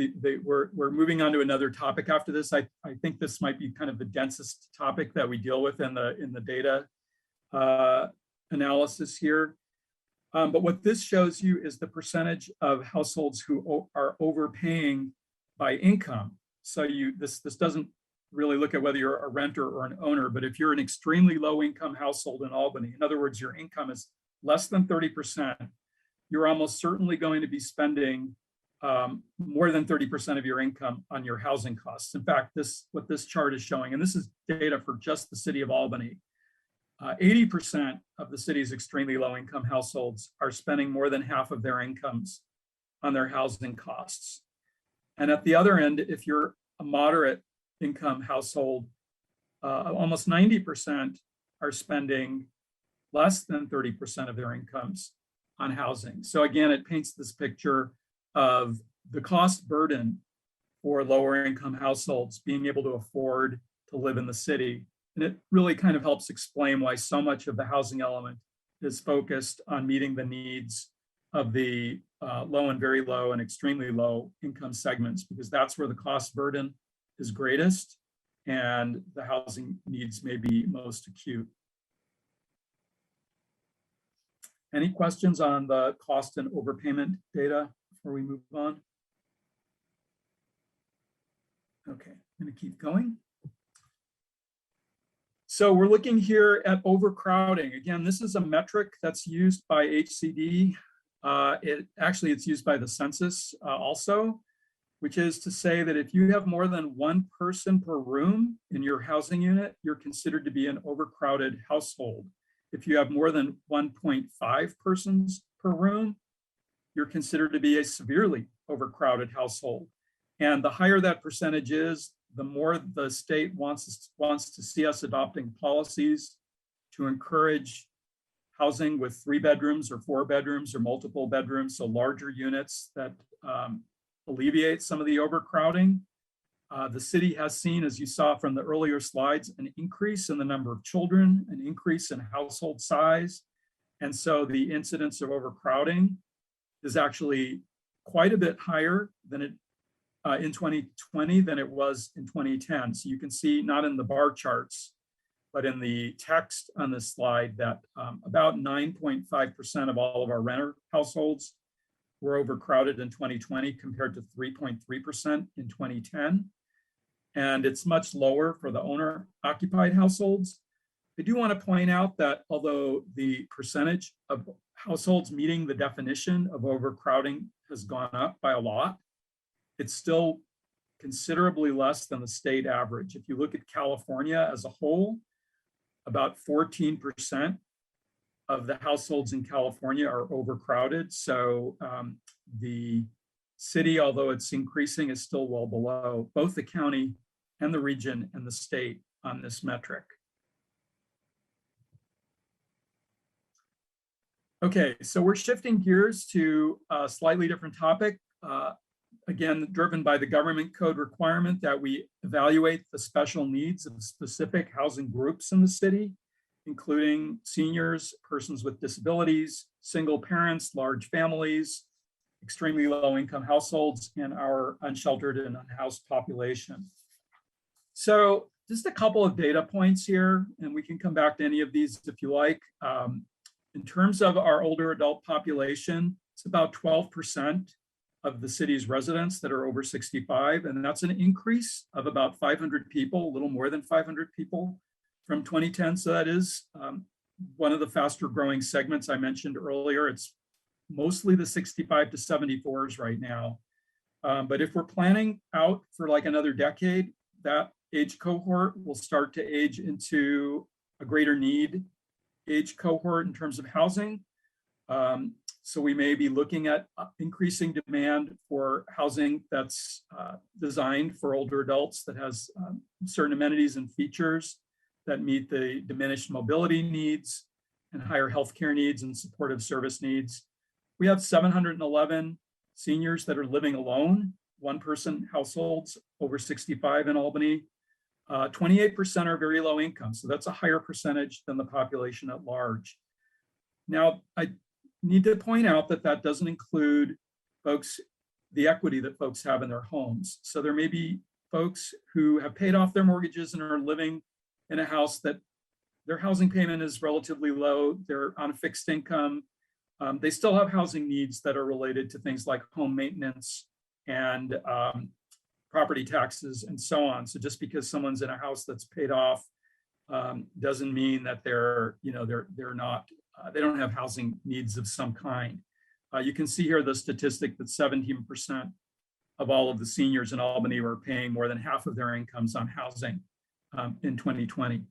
we're moving on to another topic after this. I think this might be kind of the densest topic that we deal with in the data analysis here. But what this shows you is the percentage of households who are overpaying by income. So this doesn't really look at whether you're a renter or an owner, but if you're an extremely low income household in Albany, in other words, your income is less than 30%, you're almost certainly going to be spending more than 30% of your income on your housing costs. In fact, what this chart is showing, and this is data for just the city of Albany, 80% of the city's extremely low income households are spending more than half of their incomes on their housing costs. And at the other end, if you're a moderate income household, almost 90% are spending less than 30% of their incomes on housing. So again, it paints this picture of the cost burden for lower income households being able to afford to live in the city. And it really kind of helps explain why so much of the housing element is focused on meeting the needs of the low and very low and extremely low income segments, because that's where the cost burden is greatest and the housing needs may be most acute. Any questions on the cost and overpayment data before we move on? Okay, I'm going to keep going. So we're looking here at overcrowding. Again, this is a metric that's used by HCD. It's used by the census also, which is to say that if you have more than one person per room in your housing unit, you're considered to be an overcrowded household. If you have more than 1.5 persons per room, you're considered to be a severely overcrowded household. And the higher that percentage is, the more the state wants to see us adopting policies to encourage housing with 3 bedrooms or 4 bedrooms or multiple bedrooms, so larger units that alleviate some of the overcrowding. The city has seen, as you saw from the earlier slides, an increase in the number of children, an increase in household size. And so the incidence of overcrowding is actually quite a bit higher than it in 2020 than it was in 2010. So you can see, not in the bar charts, but in the text on this slide, that about 9.5% of all of our renter households were overcrowded in 2020 compared to 3.3% in 2010. And it's much lower for the owner-occupied households. I do want to point out that although the percentage of households meeting the definition of overcrowding has gone up by a lot, it's still considerably less than the state average. If you look at California as a whole, about 14% of the households in California are overcrowded. So the city, although it's increasing, is still well below both the county and the region and the state on this metric. Okay, so we're shifting gears to a slightly different topic. Again, driven by the government code requirement that we evaluate the special needs of specific housing groups in the city, including seniors, persons with disabilities, single parents, large families, extremely low income households, and our unsheltered and unhoused population. So just a couple of data points here, and we can come back to any of these if you like. In terms of our older adult population, it's about 12% of the city's residents that are over 65, and that's an increase of about 500 people, a little more than 500 people from 2010. So that is one of the faster growing segments I mentioned earlier. It's mostly the 65 to 74s right now. But if we're planning out for like another decade, that age cohort will start to age into a greater need age cohort in terms of housing. So we may be looking at increasing demand for housing that's designed for older adults, that has certain amenities and features that meet the diminished mobility needs and higher healthcare needs and supportive service needs. We have 711 seniors that are living alone, one-person households over 65 in Albany. 28% are very low income, so that's a higher percentage than the population at large. Now, I need to point out that that doesn't include folks, the equity that folks have in their homes. So there may be folks who have paid off their mortgages and are living in a house that their housing payment is relatively low. They're on a fixed income. They still have housing needs that are related to things like home maintenance and property taxes and so on. So just because someone's in a house that's paid off doesn't mean that they're not, they don't have housing needs of some kind. You can see here the statistic that 17% of all of the seniors in Albany were paying more than half of their incomes on housing in 2020.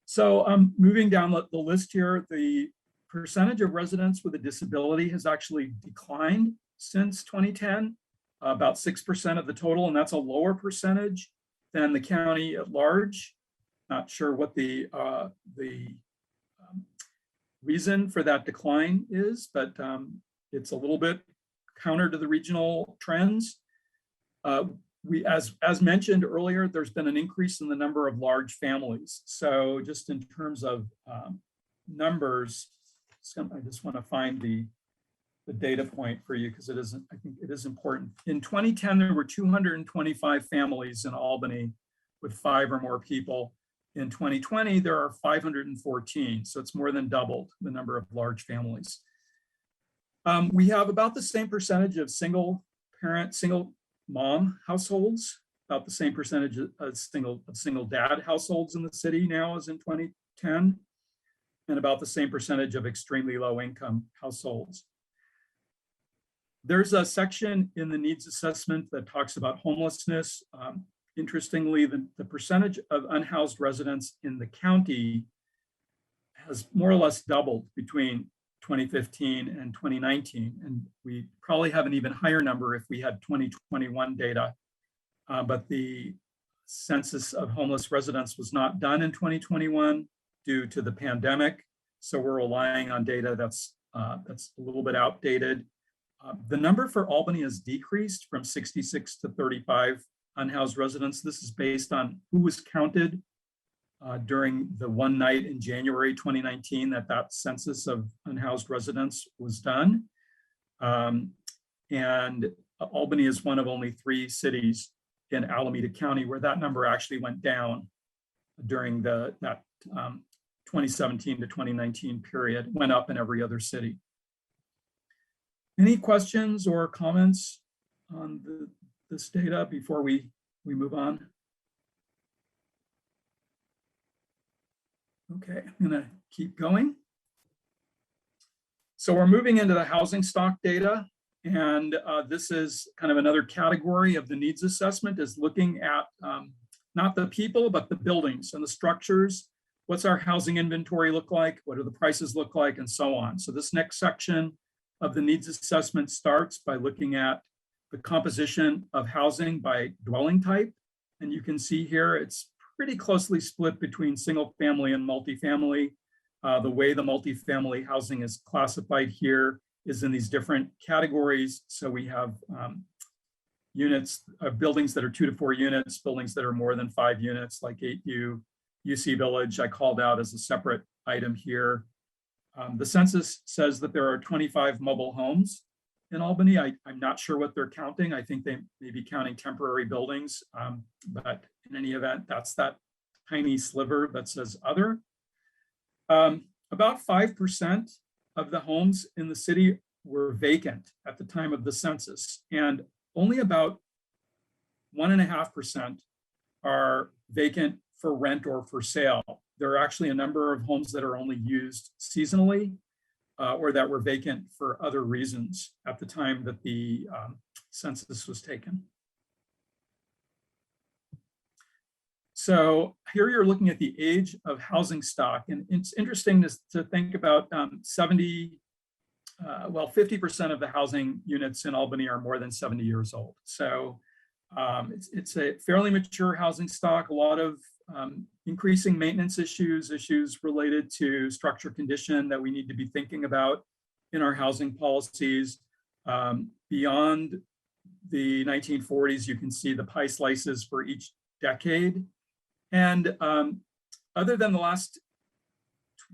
So moving down the list here, the percentage of residents with a disability has actually declined since 2010, about 6% of the total, and that's a lower percentage than the county at large. Not sure what the reason for that decline is, but it's a little bit counter to the regional trends. As mentioned earlier, there's been an increase in the number of large families. So just in terms of numbers, I just want to find the data point for you because I think it is important. In 2010, there were 225 families in Albany with 5 or more people. In 2020, there are 514. So it's more than doubled the number of large families. We have about the same percentage of single parent, single mom households, about the same percentage of single dad households in the city now as in 2010, and about the same percentage of extremely low income households. There's a section in the needs assessment that talks about homelessness. Interestingly, the percentage of unhoused residents in the county has more or less doubled between 2015 and 2019. And we probably have an even higher number if we had 2021 data. But the census of homeless residents was not done in 2021 due to the pandemic. So we're relying on data that's a little bit outdated. The number for Albany has decreased from 66 to 35 unhoused residents. This is based on who was counted during the one night in January 2019 that census of unhoused residents was done. And Albany is one of only 3 cities in Alameda County where that number actually went down during that 2017 to 2019 period, went up in every other city. Any questions or comments on this data before we move on? Okay, I'm gonna keep going. So we're moving into the housing stock data. And this is kind of another category of the needs assessment, is looking at not the people, but the buildings and the structures. What's our housing inventory look like? What do the prices look like? And so on. So this next section of the needs assessment starts by looking at the composition of housing by dwelling type. And you can see here, it's pretty closely split between single family and multifamily. The way the multifamily housing is classified here is in these different categories. So we have units, buildings that are 2 to 4 units, buildings that are more than 5 units, like 8U, UC Village, I called out as a separate item here. The census says that there are 25 mobile homes in Albany. I'm not sure what they're counting. I think they may be counting temporary buildings, but in any event, that's that tiny sliver that says other. About 5% of the homes in the city were vacant at the time of the census, and only about 1.5% are vacant for rent or for sale. There are actually a number of homes that are only used seasonally or that were vacant for other reasons at the time that the census was taken. So here you're looking at the age of housing stock, and it's interesting to think about 50% of the housing units in Albany are more than 70 years old. So it's a fairly mature housing stock, a lot of increasing maintenance issues related to structure condition that we need to be thinking about in our housing policies. Beyond the 1940s, you can see the pie slices for each decade. And other than the last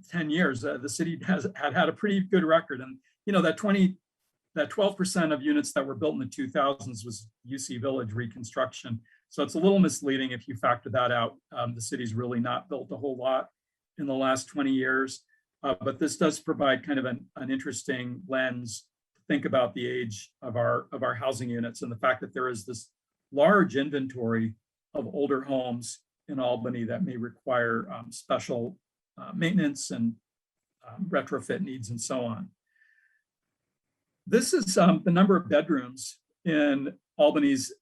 10 years, the city has had a pretty good record. And you know, that 12% of units that were built in the 2000s was UC Village reconstruction. So it's a little misleading if you factor that out. The city's really not built a whole lot in the last 20 years, but this does provide kind of an interesting lens to think about the age of our housing units and the fact that there is this large inventory of older homes in Albany that may require special maintenance and retrofit needs and so on. This is the number of bedrooms in Albany's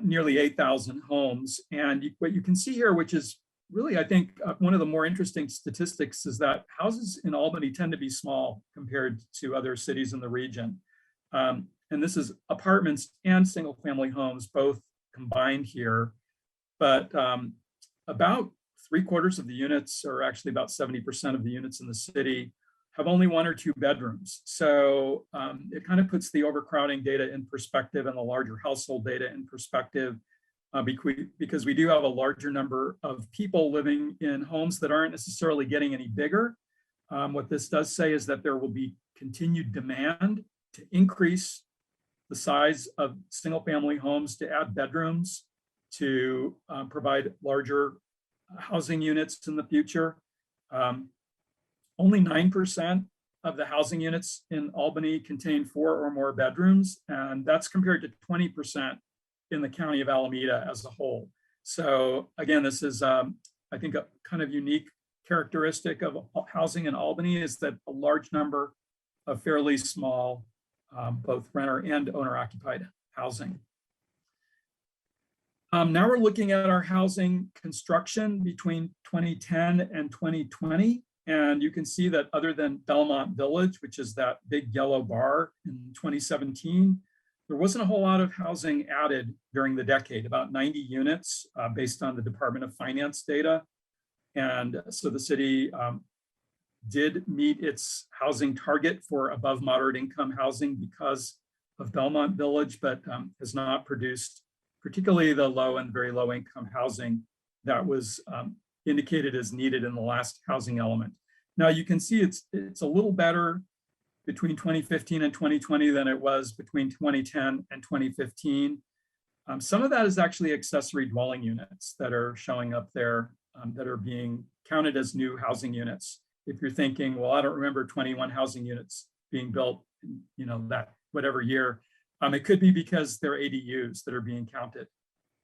nearly 8,000 homes. And what you can see here, which is really, I think, one of the more interesting statistics, is that houses in Albany tend to be small compared to other cities in the region. And this is apartments and single family homes, both combined here. But about 3/4 of the units, or actually about 70% of the units in the city, have only 1 or 2 bedrooms. So it kind of puts the overcrowding data in perspective and the larger household data in perspective, because we do have a larger number of people living in homes that aren't necessarily getting any bigger. What this does say is that there will be continued demand to increase the size of single family homes, to add bedrooms, to provide larger housing units in the future. Only 9% of the housing units in Albany contain 4 or more bedrooms, and that's compared to 20% in the county of Alameda as a whole. So again, this is, I think, a kind of unique characteristic of housing in Albany, is that a large number of fairly small, both renter and owner occupied housing. Now we're looking at our housing construction between 2010 and 2020. And you can see that other than Belmont Village, which is that big yellow bar in 2017, there wasn't a whole lot of housing added during the decade, about 90 units based on the Department of Finance data. And so the city did meet its housing target for above moderate income housing because of Belmont Village, but has not produced particularly the low and very low income housing that was indicated as needed in the last housing element. Now you can see it's a little better between 2015 and 2020 than it was between 2010 and 2015. Some of that is actually accessory dwelling units that are showing up there that are being counted as new housing units. If you're thinking, well, I don't remember 21 housing units being built, that whatever year, it could be because they're ADUs that are being counted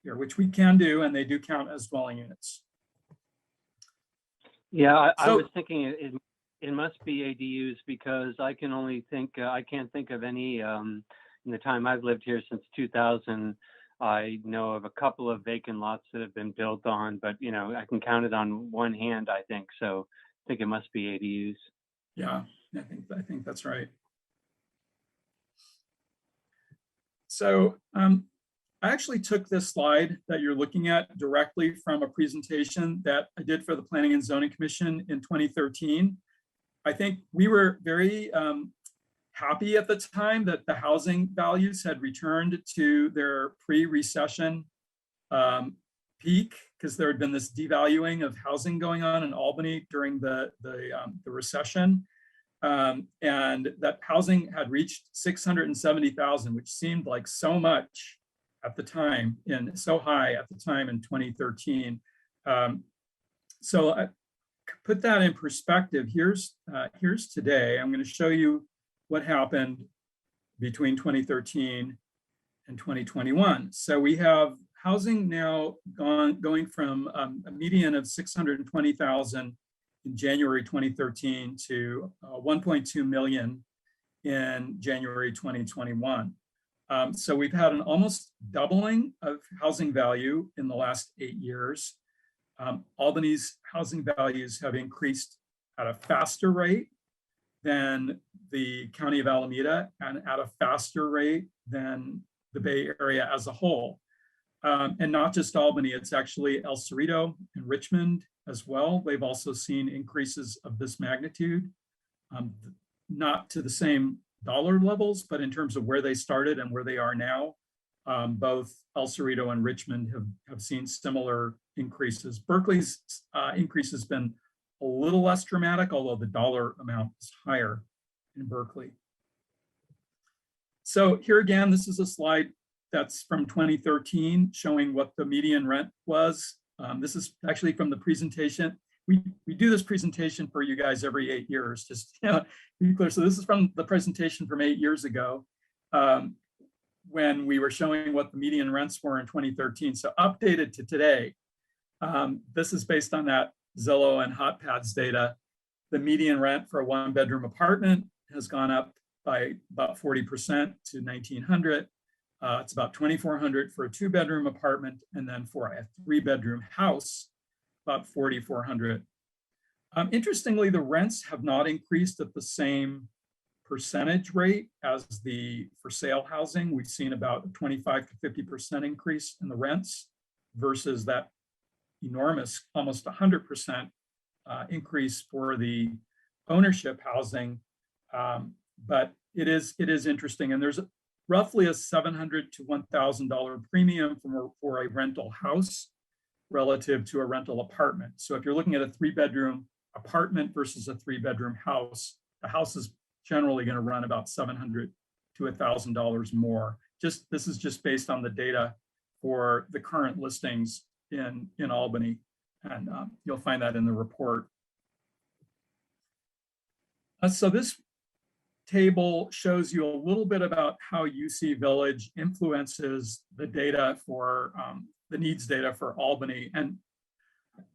here, which we can do, and they do count as dwelling units. Yeah, I was thinking it must be ADUs, because I can only think, I can't think of any, in the time I've lived here since 2000, I know of a couple of vacant lots that have been built on, but I can count it on one hand, I think. So I think it must be ADUs. Yeah, I think that's right. So I actually took this slide that you're looking at directly from a presentation that I did for the Planning and Zoning Commission in 2013. I think we were very happy at the time that the housing values had returned to their pre-recession peak, because there had been this devaluing of housing going on in Albany during the recession. And that housing had reached 670,000, which seemed like so much at the time, and so high at the time in 2013. So I put that in perspective. Here's today. I'm going to show you what happened between 2013 and 2021. So we have housing now going from a median of 620,000 in January 2013 to 1.2 million in January 2021. So we've had an almost doubling of housing value in the last 8 years. Albany's housing values have increased at a faster rate than the county of Alameda, and at a faster rate than the Bay Area as a whole. And not just Albany, it's actually El Cerrito and Richmond as well. They've also seen increases of this magnitude, not to the same dollar levels, but in terms of where they started and where they are now. Both El Cerrito and Richmond have seen similar increases. Berkeley's increase has been a little less dramatic, although the dollar amount is higher in Berkeley. So here again, this is a slide that's from 2013 showing what the median rent was. This is actually from the presentation. We do this presentation for you guys every 8 years, just to be clear. So this is from the presentation from 8 years ago, when we were showing what the median rents were in 2013. So updated to today, this is based on that Zillow and HotPads data. The median rent for a 1-bedroom apartment has gone up by about 40% to $1,900. It's about $2,400 for a 2-bedroom apartment, and then for a 3-bedroom house, about $4,400. Interestingly, the rents have not increased at the same percentage rate as the for sale housing. We've seen about a 25 to 50% increase in the rents versus that enormous, almost 100% increase for the ownership housing. But it is interesting. And there's roughly a $700 to $1,000 premium for a rental house relative to a rental apartment. So if you're looking at a 3-bedroom apartment versus a 3-bedroom house, the house is generally going to run about $700 to $1,000 more. This is just based on the data for the current listings in Albany, and you'll find that in the report. So this table shows you a little bit about how UC Village influences the data for the needs data for Albany. And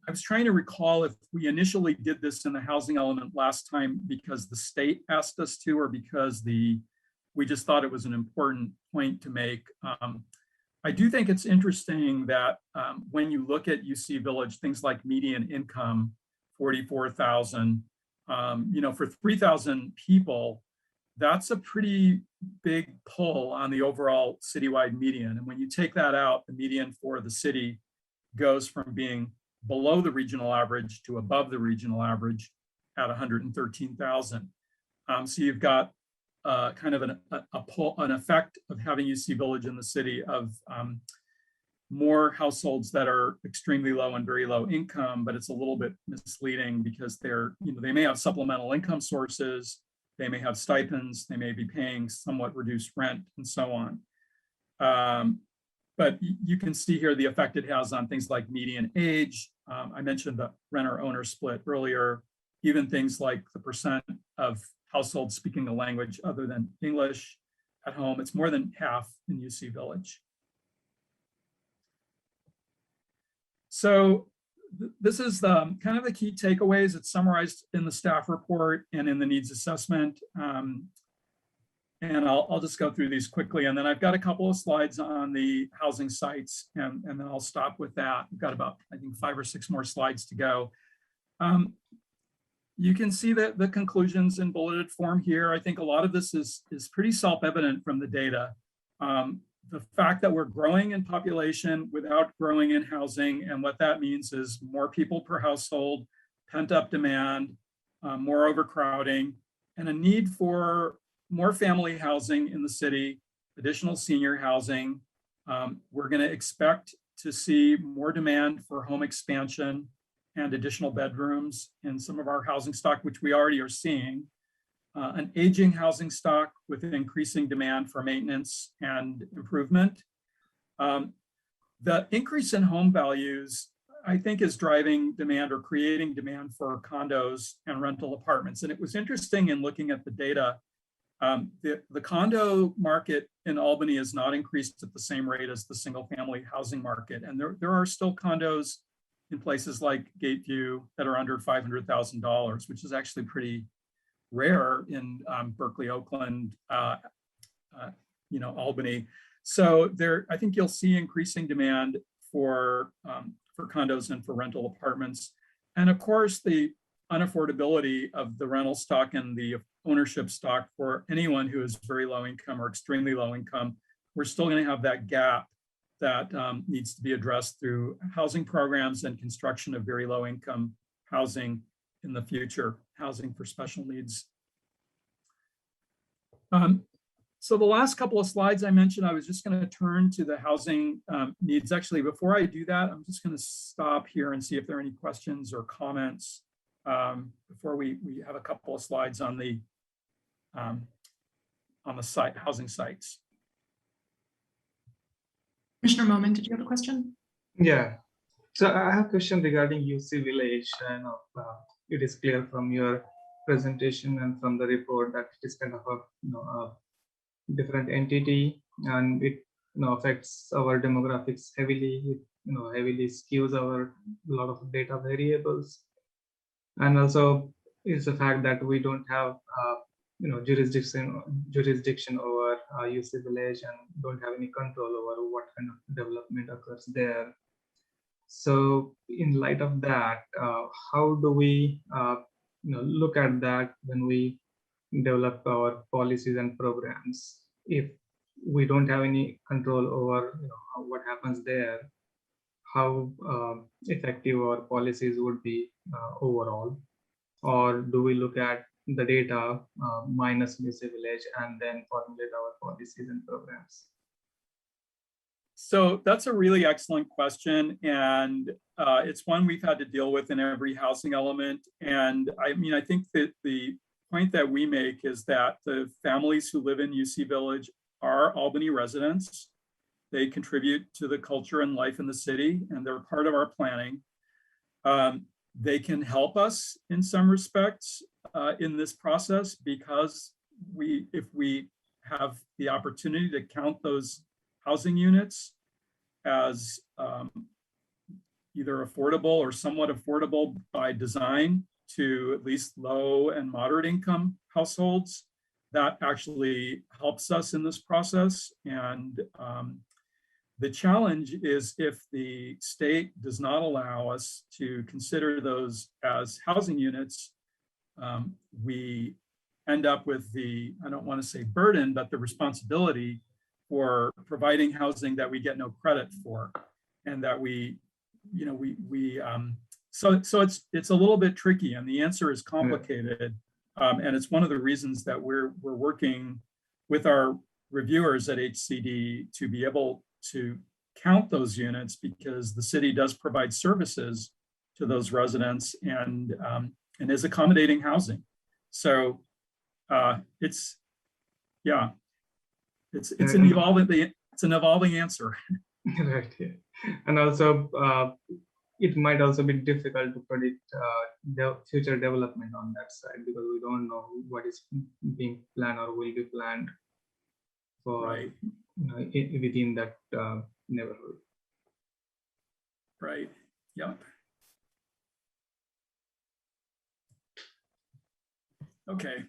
I was trying to recall if we initially did this in the housing element last time because the state asked us to, or because we just thought it was an important point to make. I do think it's interesting that when you look at UC Village, things like median income, 44,000, for 3,000 people, that's a pretty big pull on the overall citywide median. And when you take that out, the median for the city goes from being below the regional average to above the regional average at 113,000. So you've got kind of an effect of having UC Village in the city of more households that are extremely low and very low income, but it's a little bit misleading because they may have supplemental income sources, they may have stipends, they may be paying somewhat reduced rent and so on. But you can see here the effect it has on things like median age. I mentioned the renter-owner split earlier, even things like the percent of households speaking a language other than English at home. It's more than half in UC Village. So this is kind of the key takeaways. It's summarized in the staff report and in the needs assessment. And I'll just go through these quickly. And then I've got a couple of slides on the housing sites, and then I'll stop with that. We've got about, I think, 5 or 6 more slides to go. You can see that the conclusions in bulleted form here. I think a lot of this is pretty self-evident from the data. The fact that we're growing in population without growing in housing, and what that means is more people per household, pent-up demand, more overcrowding, and a need for more family housing in the city, additional senior housing. We're going to expect to see more demand for home expansion and additional bedrooms in some of our housing stock, which we already are seeing. An aging housing stock with increasing demand for maintenance and improvement. The increase in home values, I think, is driving demand or creating demand for condos and rental apartments. And it was interesting in looking at the data. The condo market in Albany has not increased at the same rate as the single family housing market. And there are still condos in places like Gateview that are under $500,000, which is actually pretty rare in Berkeley, Oakland, Albany. So I think you'll see increasing demand for condos and for rental apartments. And of course, the unaffordability of the rental stock and the ownership stock for anyone who is very low income or extremely low income, we're still going to have that gap that needs to be addressed through housing programs and construction of very low income housing in the future, housing for special needs. So the last couple of slides I mentioned, I was just going to turn to the housing needs. Actually, before I do that, I'm just going to stop here and see if there are any questions or comments before we have a couple of slides on the site, housing sites. Commissioner Momin, did you have a question? Yeah. So I have a question regarding UC Village. And it is clear from your presentation and from the report that it is kind of a different entity, and it affects our demographics heavily. It heavily skews a lot of data variables, and also is the fact that we don't have jurisdiction over UC Village and don't have any control over what kind of development occurs there. So in light of that, how do we look at that when we develop our policies and programs? If we don't have any control over what happens there, how effective our policies would be overall? or do we look at the data minus UC Village and then formulate our policies and programs? So that's a really excellent question. And it's one we've had to deal with in every housing element. And I mean, I think that the point that we make is that the families who live in UC Village are Albany residents. They contribute to the culture and life in the city, and they're part of our planning. They can help us in some respects in this process because if we have the opportunity to count those housing units as either affordable or somewhat affordable by design to at least low and moderate income households, that actually helps us in this process. And the challenge is if the state does not allow us to consider those as housing units, we end up with the, I don't want to say burden, but the responsibility for providing housing that we get no credit for, and that so it's a little bit tricky, and the answer is complicated, and it's one of the reasons that we're working with our reviewers at HCD to be able to count those units, because the city does provide services to those residents and is accommodating housing. So it's an evolving answer. Right. Yeah. And also it might also be difficult to predict the future development on that side, because we don't know what is being planned or will be planned for Right. Within that neighborhood. Right. Yep. Okay.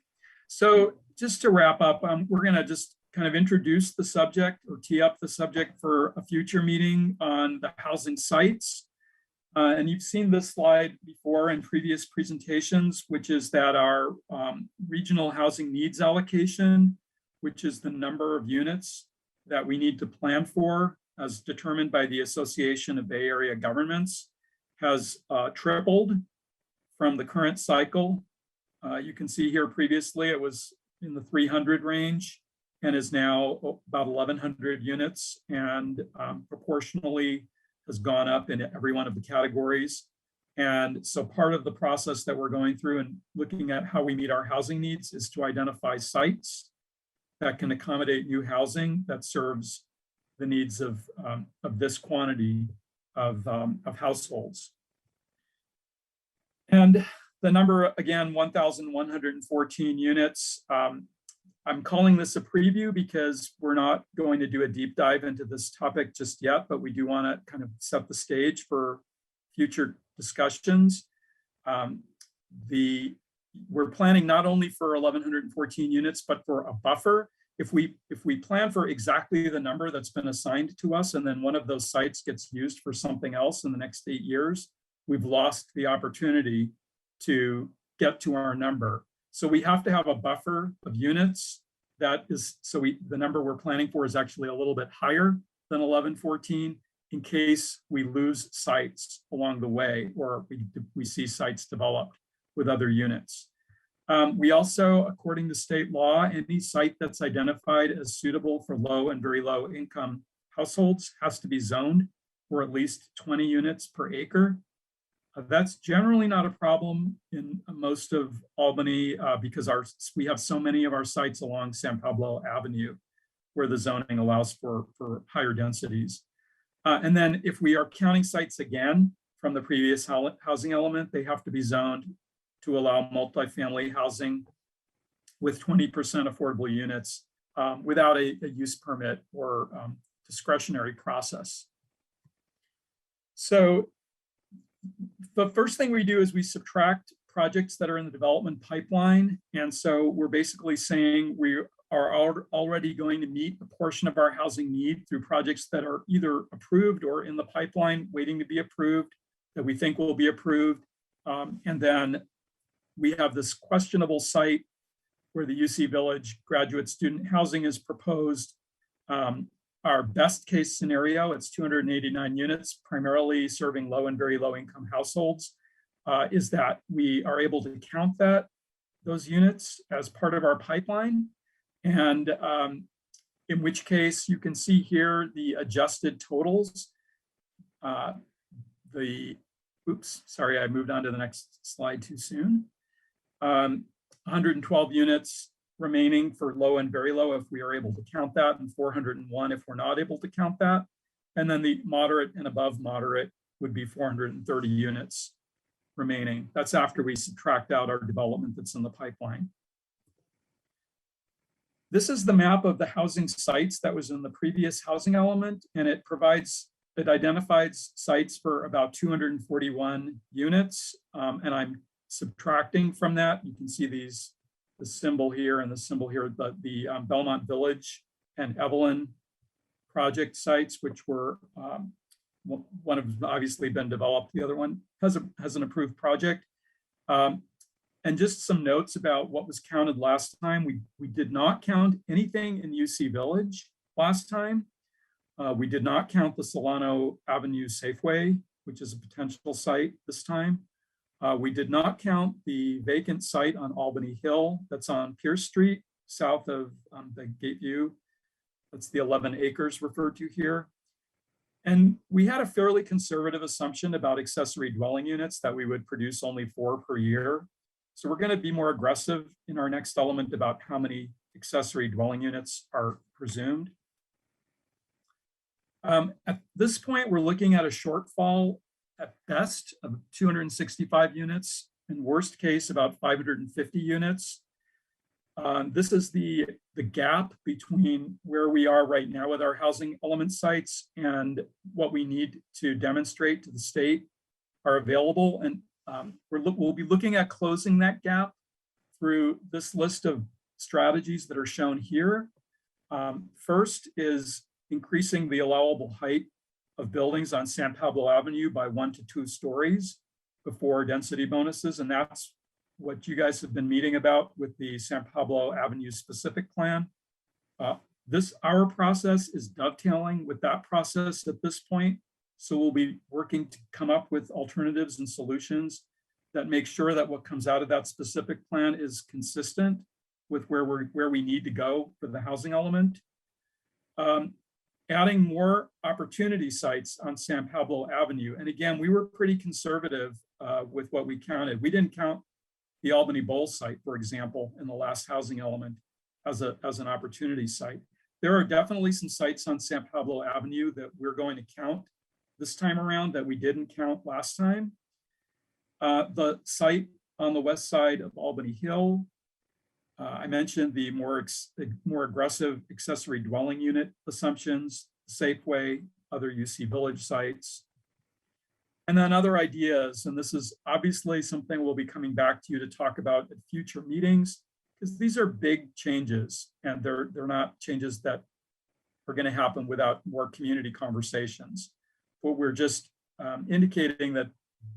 So just to wrap up, we're going to just kind of introduce the subject or tee up the subject for a future meeting on the housing sites. And you've seen this slide before in previous presentations, which is that our regional housing needs allocation, which is the number of units that we need to plan for as determined by the Association of Bay Area Governments, has tripled from the current cycle. You can see here previously it was in the 300 range and is now about 1,100 units, and proportionally has gone up in every one of the categories. And so part of the process that we're going through and looking at how we meet our housing needs is to identify sites that can accommodate new housing that serves the needs of this quantity of households. And the number, again, 1,114 units. I'm calling this a preview because we're not going to do a deep dive into this topic just yet, but we do want to kind of set the stage for future discussions. We're planning not only for 1,114 units, but for a buffer. If we plan for exactly the number that's been assigned to us, and then one of those sites gets used for something else in the next 8 years, we've lost the opportunity to get to our number. So we have to have a buffer of units. That is, so the number we're planning for is actually a little bit higher than 1,114 in case we lose sites along the way, or we see sites developed with other units. We also, according to state law, any site that's identified as suitable for low and very low income households has to be zoned for at least 20 units per acre. That's generally not a problem in most of Albany because we have so many of our sites along San Pablo Avenue where the zoning allows for higher densities. And then if we are counting sites again from the previous housing element, they have to be zoned to allow multifamily housing with 20% affordable units without a use permit or discretionary process. So the first thing we do is we subtract projects that are in the development pipeline. And so we're basically saying we are already going to meet a portion of our housing need through projects that are either approved or in the pipeline waiting to be approved, that we think will be approved. And then we have this questionable site where the UC Village graduate student housing is proposed. Our best case scenario, it's 289 units, primarily serving low and very low income households. is that we are able to count those units as part of our pipeline. And in which case you can see here the adjusted totals. Oops, sorry, I moved on to the next slide too soon. 112 units remaining for low and very low if we are able to count that, and 401 if we're not able to count that. And then the moderate and above moderate would be 430 units remaining. That's after we subtract out our development that's in the pipeline. This is the map of the housing sites that was in the previous housing element, and it identifies sites for about 241 units. And I'm subtracting from that. You can see the symbol here and the symbol here, the Belmont Village and Evelyn project sites, which were, one of them obviously been developed. The other one has an approved project. And just some notes about what was counted last time. We did not count anything in UC Village last time. We did not count the Solano Avenue Safeway, which is a potential site this time. We did not count the vacant site on Albany Hill that's on Pierce Street, south of the Gateview. That's the 11 acres referred to here. And we had a fairly conservative assumption about accessory dwelling units, that we would produce only 4 per year. So we're going to be more aggressive in our next element about how many accessory dwelling units are presumed. At this point, we're looking at a shortfall at best of 265 units, in worst case about 550 units. This is the gap between where we are right now with our housing element sites and what we need to demonstrate to the state are available. And we'll be looking at closing that gap through this list of strategies that are shown here. First is increasing the allowable height of buildings on San Pablo Avenue by 1 to 2 stories before density bonuses. And that's what you guys have been meeting about with the San Pablo Avenue specific plan. Our process is dovetailing with that process at this point. So we'll be working to come up with alternatives and solutions that make sure that what comes out of that specific plan is consistent with where we need to go for the housing element. Adding more opportunity sites on San Pablo Avenue. And again, we were pretty conservative with what we counted. We didn't count the Albany Bowl site, for example, in the last housing element as an opportunity site. There are definitely some sites on San Pablo Avenue that we're going to count this time around that we didn't count last time. The site on the west side of Albany Hill, I mentioned the more aggressive accessory dwelling unit assumptions, Safeway, other UC Village sites. And then other ideas, and this is obviously something we'll be coming back to you to talk about at future meetings, because these are big changes and they're not changes that are going to happen without more community conversations. But we're just indicating that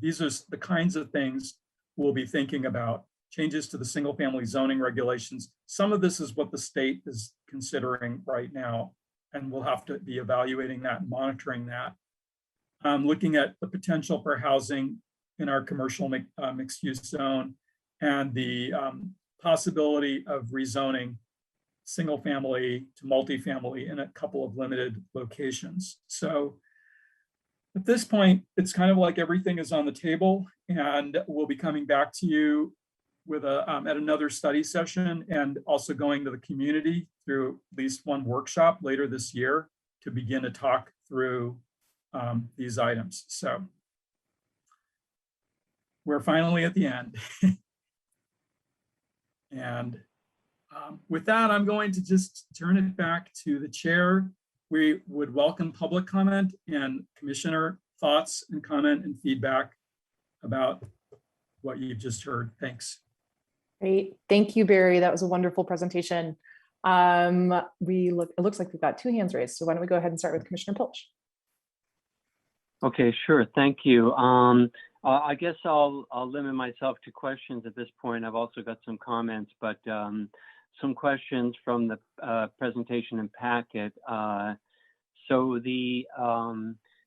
these are the kinds of things we'll be thinking about. Changes to the single family zoning regulations. Some of this is what the state is considering right now, and we'll have to be evaluating that and monitoring that. Looking at the potential for housing in our commercial mixed use zone and the possibility of rezoning single family to multifamily in a couple of limited locations. So at this point, it's kind of like everything is on the table, and we'll be coming back to you with at another study session, and also going to the community through at least one workshop later this year to begin to talk through these items. So we're finally at the end. And with that, I'm going to just turn it back to the chair. We would welcome public comment and commissioner thoughts and comment and feedback about what you've just heard. Thanks. Great. Thank you, Barry. That was a wonderful presentation. It looks like we've got 2 hands raised. So why don't we go ahead and start with Commissioner Pilch? Okay, sure. Thank you. I guess I'll limit myself to questions at this point. I've also got some comments, but some questions from the presentation and packet. So the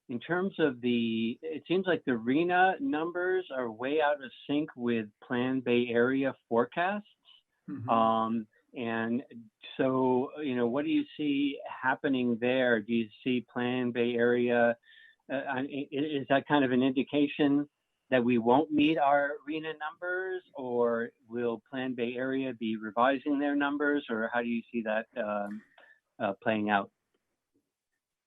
in terms of it seems like the RENA numbers are way out of sync with Plan Bay Area forecasts. And so, what do you see happening there? Do you see Plan Bay Area? Is that kind of an indication that we won't meet our RENA numbers, or will Plan Bay Area be revising their numbers, or how do you see that playing out?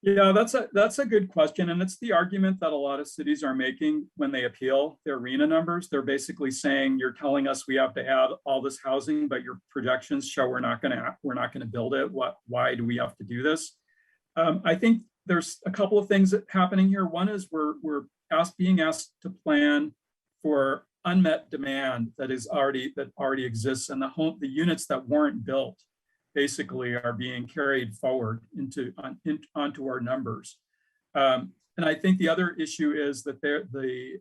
Yeah, that's a good question. And it's the argument that a lot of cities are making when they appeal their RENA numbers. They're basically saying, you're telling us we have to add all this housing, but your projections show we're not gonna build it. Why do we have to do this? I think there's a couple of things happening here. One is we're being asked to plan for unmet demand that already exists, and the units that weren't built basically are being carried forward onto our numbers. And I think the other issue is that the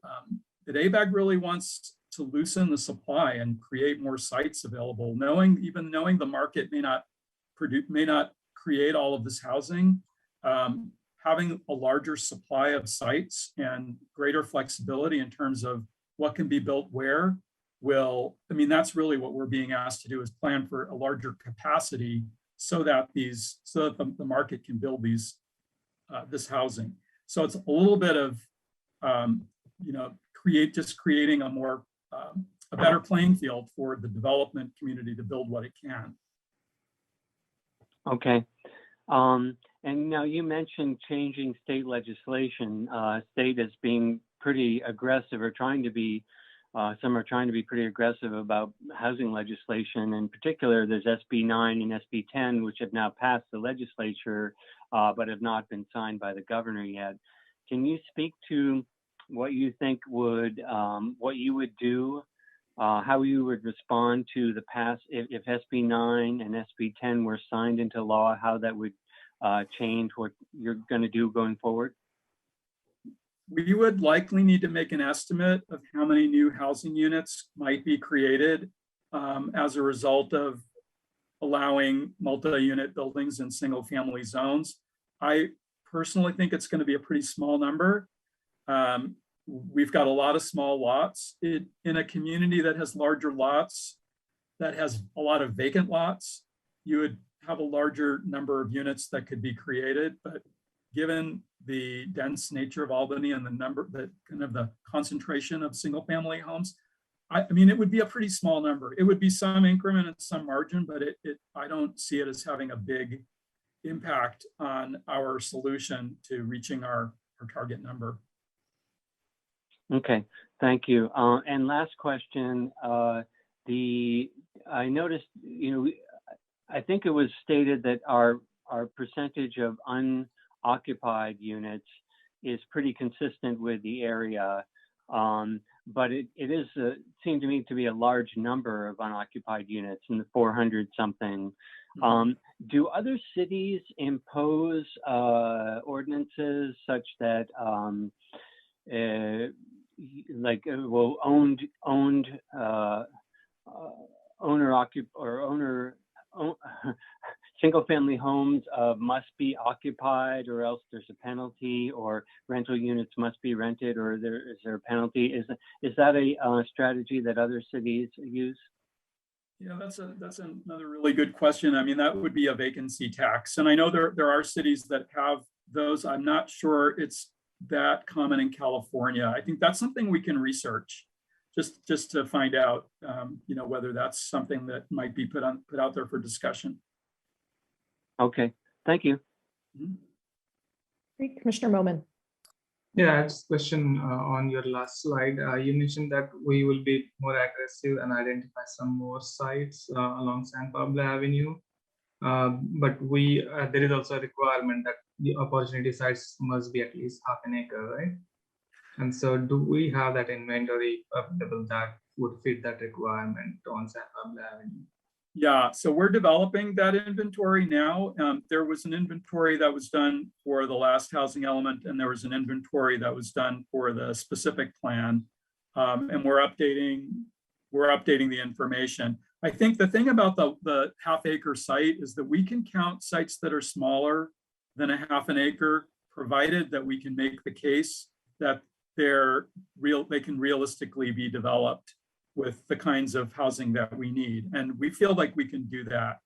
ABAG really wants to loosen the supply and create more sites available, knowing the market may not create all of this housing. Having a larger supply of sites and greater flexibility in terms of what can be built where that's really what we're being asked to do, is plan for a larger capacity so that the market can build this housing. So it's a little bit of creating a better playing field for the development community to build what it can. Okay. And now you mentioned changing state legislation. State is being pretty aggressive, or trying to be. Some are trying to be pretty aggressive about housing legislation. In particular, there's SB 9 and SB 10, which have now passed the legislature, but have not been signed by the governor yet. Can you speak to what you think what you would do, how you would respond to the if SB 9 and SB 10 were signed into law, how that would change what you're going to do going forward? We would likely need to make an estimate of how many new housing units might be created as a result of allowing multi-unit buildings in single-family zones. I personally think it's going to be a pretty small number. We've got a lot of small lots. In a community that has larger lots, that has a lot of vacant lots, you would have a larger number of units that could be created. But given the dense nature of Albany and the concentration of single family homes, it would be a pretty small number. It would be some increment and some margin, but I don't see it as having a big impact on our solution to reaching our target number. Okay, thank you. And last question, I noticed, I think it was stated that our percentage of unoccupied units is pretty consistent with the area, but it seemed to me to be a large number of unoccupied units, in the 400 something. Do other cities impose ordinances such that single-family homes must be occupied, or else there's a penalty, or rental units must be rented, or is there a penalty? Is that a strategy that other cities use? Yeah, that's another really good question. That would be a vacancy tax, and I know there are cities that have those. I'm not sure it's that common in California. I think that's something we can research, just to find out, whether that's something that might be put out there for discussion. Okay, thank you. Great. Commissioner Momin. Yeah, I have a question on your last slide. You mentioned that we will be more aggressive and identify some more sites along San Pablo Avenue. But there is also a requirement that the opportunity sites must be at least half an acre, right? And so do we have that inventory available that would fit that requirement on San Pablo Avenue? Yeah, so we're developing that inventory now. There was an inventory that was done for the last housing element, and there was an inventory that was done for the specific plan. And we're updating the information. I think the thing about the half acre site is that we can count sites that are smaller than a half an acre provided that we can make the case that they can realistically be developed with the kinds of housing that we need. And we feel like we can do that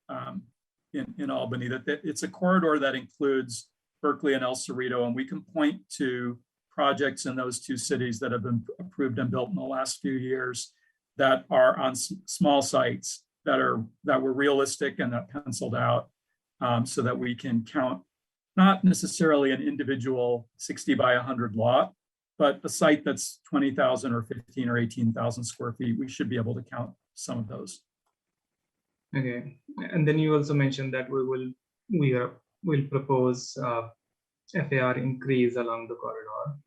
in Albany, that it's a corridor that includes Berkeley and El Cerrito, and we can point to projects in those two cities that have been approved and built in the last few years that are on small sites that were realistic and that penciled out, so that we can count not necessarily an individual 60 by 100 lot, but a site that's 20,000 or 15 or 18,000 square feet. We should be able to count some of those. Okay, and then you also mentioned that we will propose FAR increase along the corridor,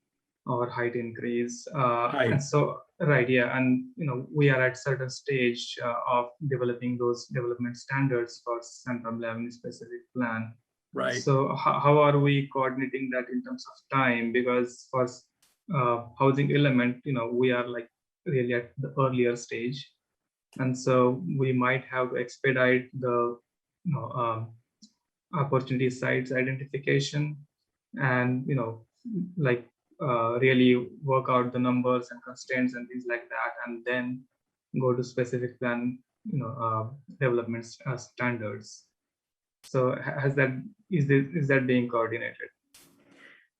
or height increase. Height. And so, right, yeah, and we are at certain stage of developing those development standards for San Pablo Avenue specific plan. Right. So how are we coordinating that in terms of time? Because for housing element, we are like really at the earlier stage, and so we might have to expedite the opportunity sites identification, and really work out the numbers and constraints and things like that, and then go to specific plan development standards. So is that being coordinated?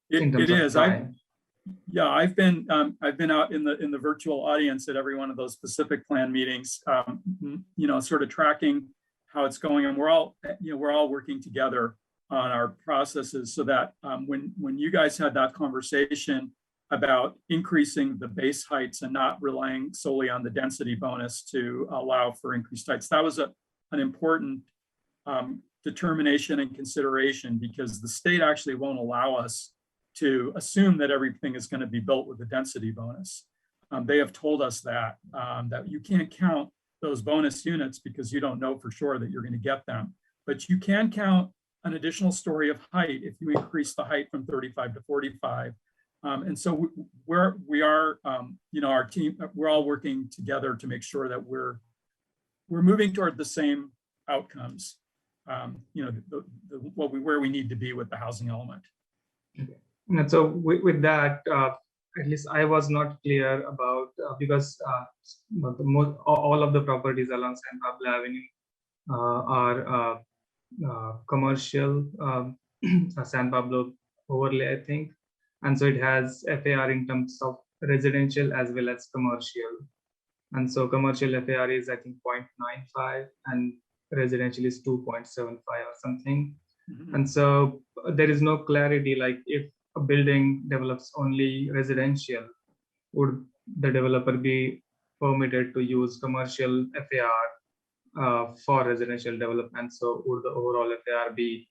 It is. I've been out in the virtual audience at every one of those specific plan meetings, sort of tracking how it's going, and we're all working together on our processes, so that when you guys had that conversation about increasing the base heights and not relying solely on the density bonus to allow for increased heights, that was an important determination and consideration, because the state actually won't allow us to assume that everything is going to be built with a density bonus. They have told us that you can't count those bonus units because you don't know for sure that you're going to get them, but you can count an additional story of height if you increase the height from 35 to 45. And so we are, our team, we're all working together to make sure that we're moving toward the same outcomes, where we need to be with the housing element. Okay. And so with that, at least I was not clear about, because all of the properties along San Pablo Avenue are commercial San Pablo overlay, I think. And so it has FAR in terms of residential as well as commercial. And so commercial FAR is, I think, 0.95 and residential is 2.75 or something. Mm-hmm. And so there is no clarity, like if a building develops only residential, would the developer be permitted to use commercial FAR for residential development? So would the overall FAR be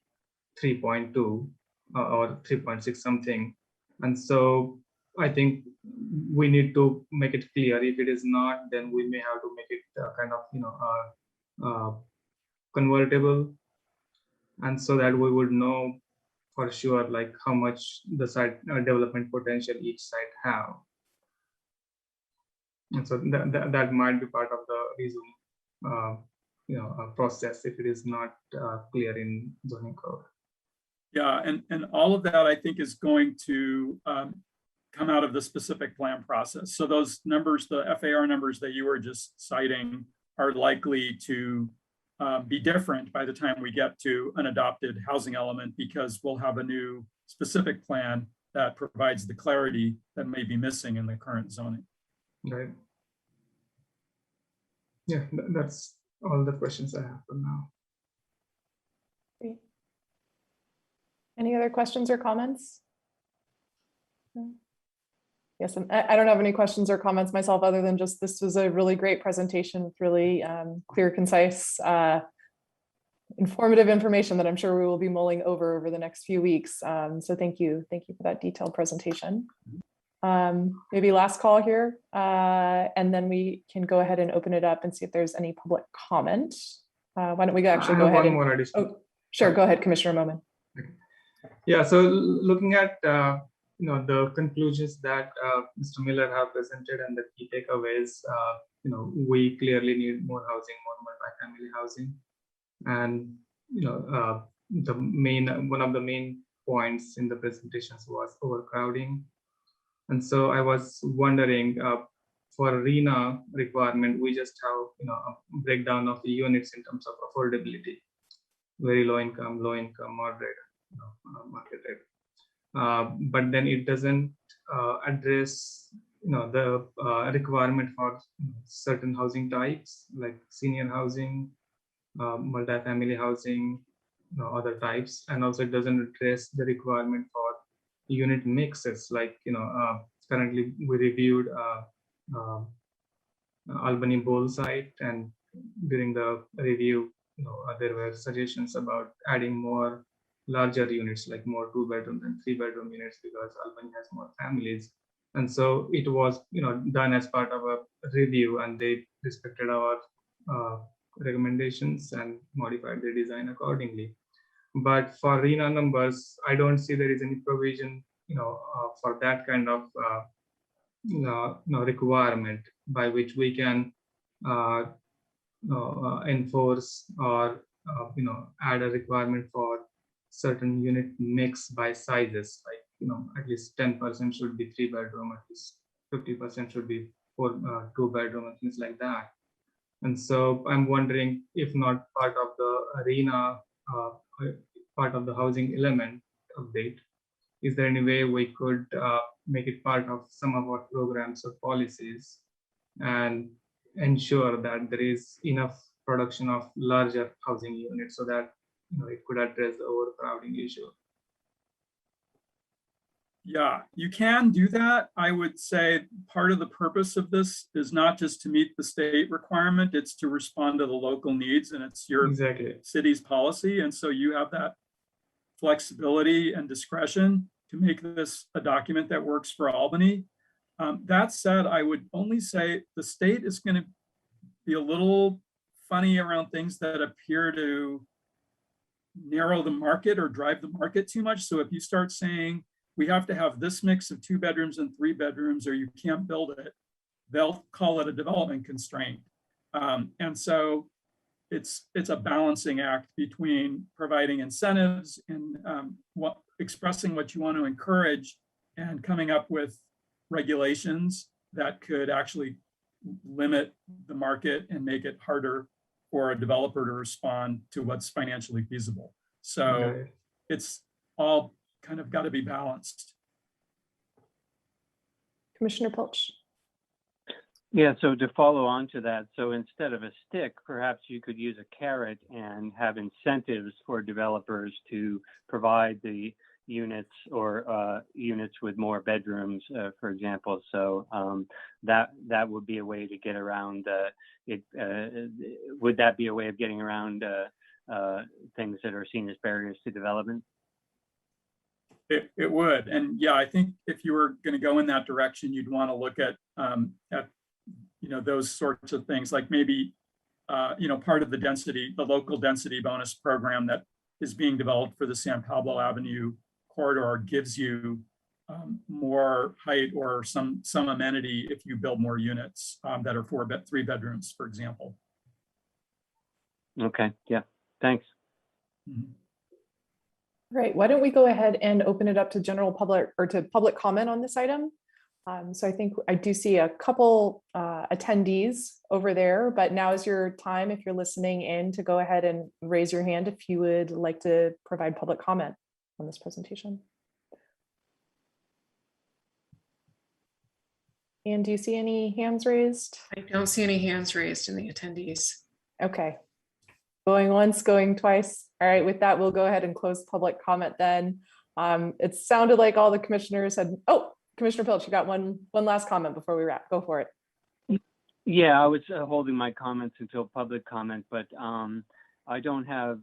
3.2 or 3.6 something? And so I think we need to make it clear. If it is not, then we may have to make it convertible, and so that we would know for sure like how much the site development potential each site have. And so that might be part of the resume process if it is not clear in zoning code. Yeah, and all of that I think is going to come out of the specific plan process. So those numbers, the FAR numbers that you were just citing, are likely to be different by the time we get to an adopted housing element, because we'll have a new specific plan that provides the clarity that may be missing in the current zoning. Right. Yeah, that's all the questions I have for now. Great. Any other questions or comments? Yes, and I don't have any questions or comments myself, other than just this was a really great presentation with really clear, concise, informative information that I'm sure we will be mulling over the next few weeks. So thank you for that detailed presentation. Maybe last call here, and then we can go ahead and open it up and see if there's any public comment. Why don't we actually go ahead and, more additional. Oh, sure, go ahead, Commissioner Momin. Okay. Yeah, so looking at the conclusions that Mr. Miller have presented and the key takeaways, we clearly need more housing, more multi-family housing, and one of the main points in the presentations was overcrowding. And so I was wondering, for RENA requirement, we just have a breakdown of the units in terms of affordability, very low income, moderate, market rate. But then it doesn't address the requirement for certain housing types like senior housing, multifamily housing, other types, and also it doesn't address the requirement for unit mixes. Like currently we reviewed Albany Bowl site, and during the review, there were suggestions about adding more larger units, like more 2-bedroom and 3-bedroom units, because Albany has more families. And so it was done as part of a review, and they respected our recommendations and modified the design accordingly. But for RENA numbers, I don't see there is any provision for that kind of requirement by which we can enforce or add a requirement for certain unit mix by sizes, like at least 10% should be 3-bedroom, at least 50% should be 2-bedroom, and things like that. And so I'm wondering, if not part of the RENA, part of the housing element update, is there any way we could make it part of some of our programs or policies and ensure that there is enough production of larger housing units so that it could address the overcrowding issue? Yeah, you can do that. I would say part of the purpose of this is not just to meet the state requirement, it's to respond to the local needs, and it's your city's policy. And so you have that flexibility and discretion to make this a document that works for Albany. That said, I would only say the state is going to be a little funny around things that appear to narrow the market or drive the market too much. So if you start saying, we have to have this mix of 2 bedrooms and 3 bedrooms, or you can't build it, they'll call it a development constraint. And so it's a balancing act between providing incentives and expressing what you want to encourage, and coming up with regulations that could actually limit the market and make it harder for a developer to respond to what's financially feasible. So it's all kind of got to be balanced. Commissioner Pilch. Yeah, so to follow on to that, so instead of a stick, perhaps you could use a carrot and have incentives for developers to provide the units, or units with more bedrooms, for example. So that would be a way to get around it. Would that be a way of getting around things that are seen as barriers to development? It would. And yeah, I think if you were going to go in that direction, you'd want to look at those sorts of things, like maybe part of the local density bonus program that is being developed for the San Pablo Avenue corridor gives you more height or some amenity if you build more units that are 3 bedrooms, for example. Okay, yeah, thanks. Mm-hmm. Right, why don't we go ahead and open it up to general public, or to public comment on this item? So I think I do see a couple attendees over there, but now is your time, if you're listening in, to go ahead and raise your hand if you would like to provide public comment on this presentation. And do you see any hands raised? I don't see any hands raised in the attendees. Okay. Going once, going twice. All right, with that, we'll go ahead and close public comment then. It sounded like all the commissioners had, oh, Commissioner Pilch, you got one last comment before we wrap. Go for it. Yeah, I was holding my comments until public comment, but I don't have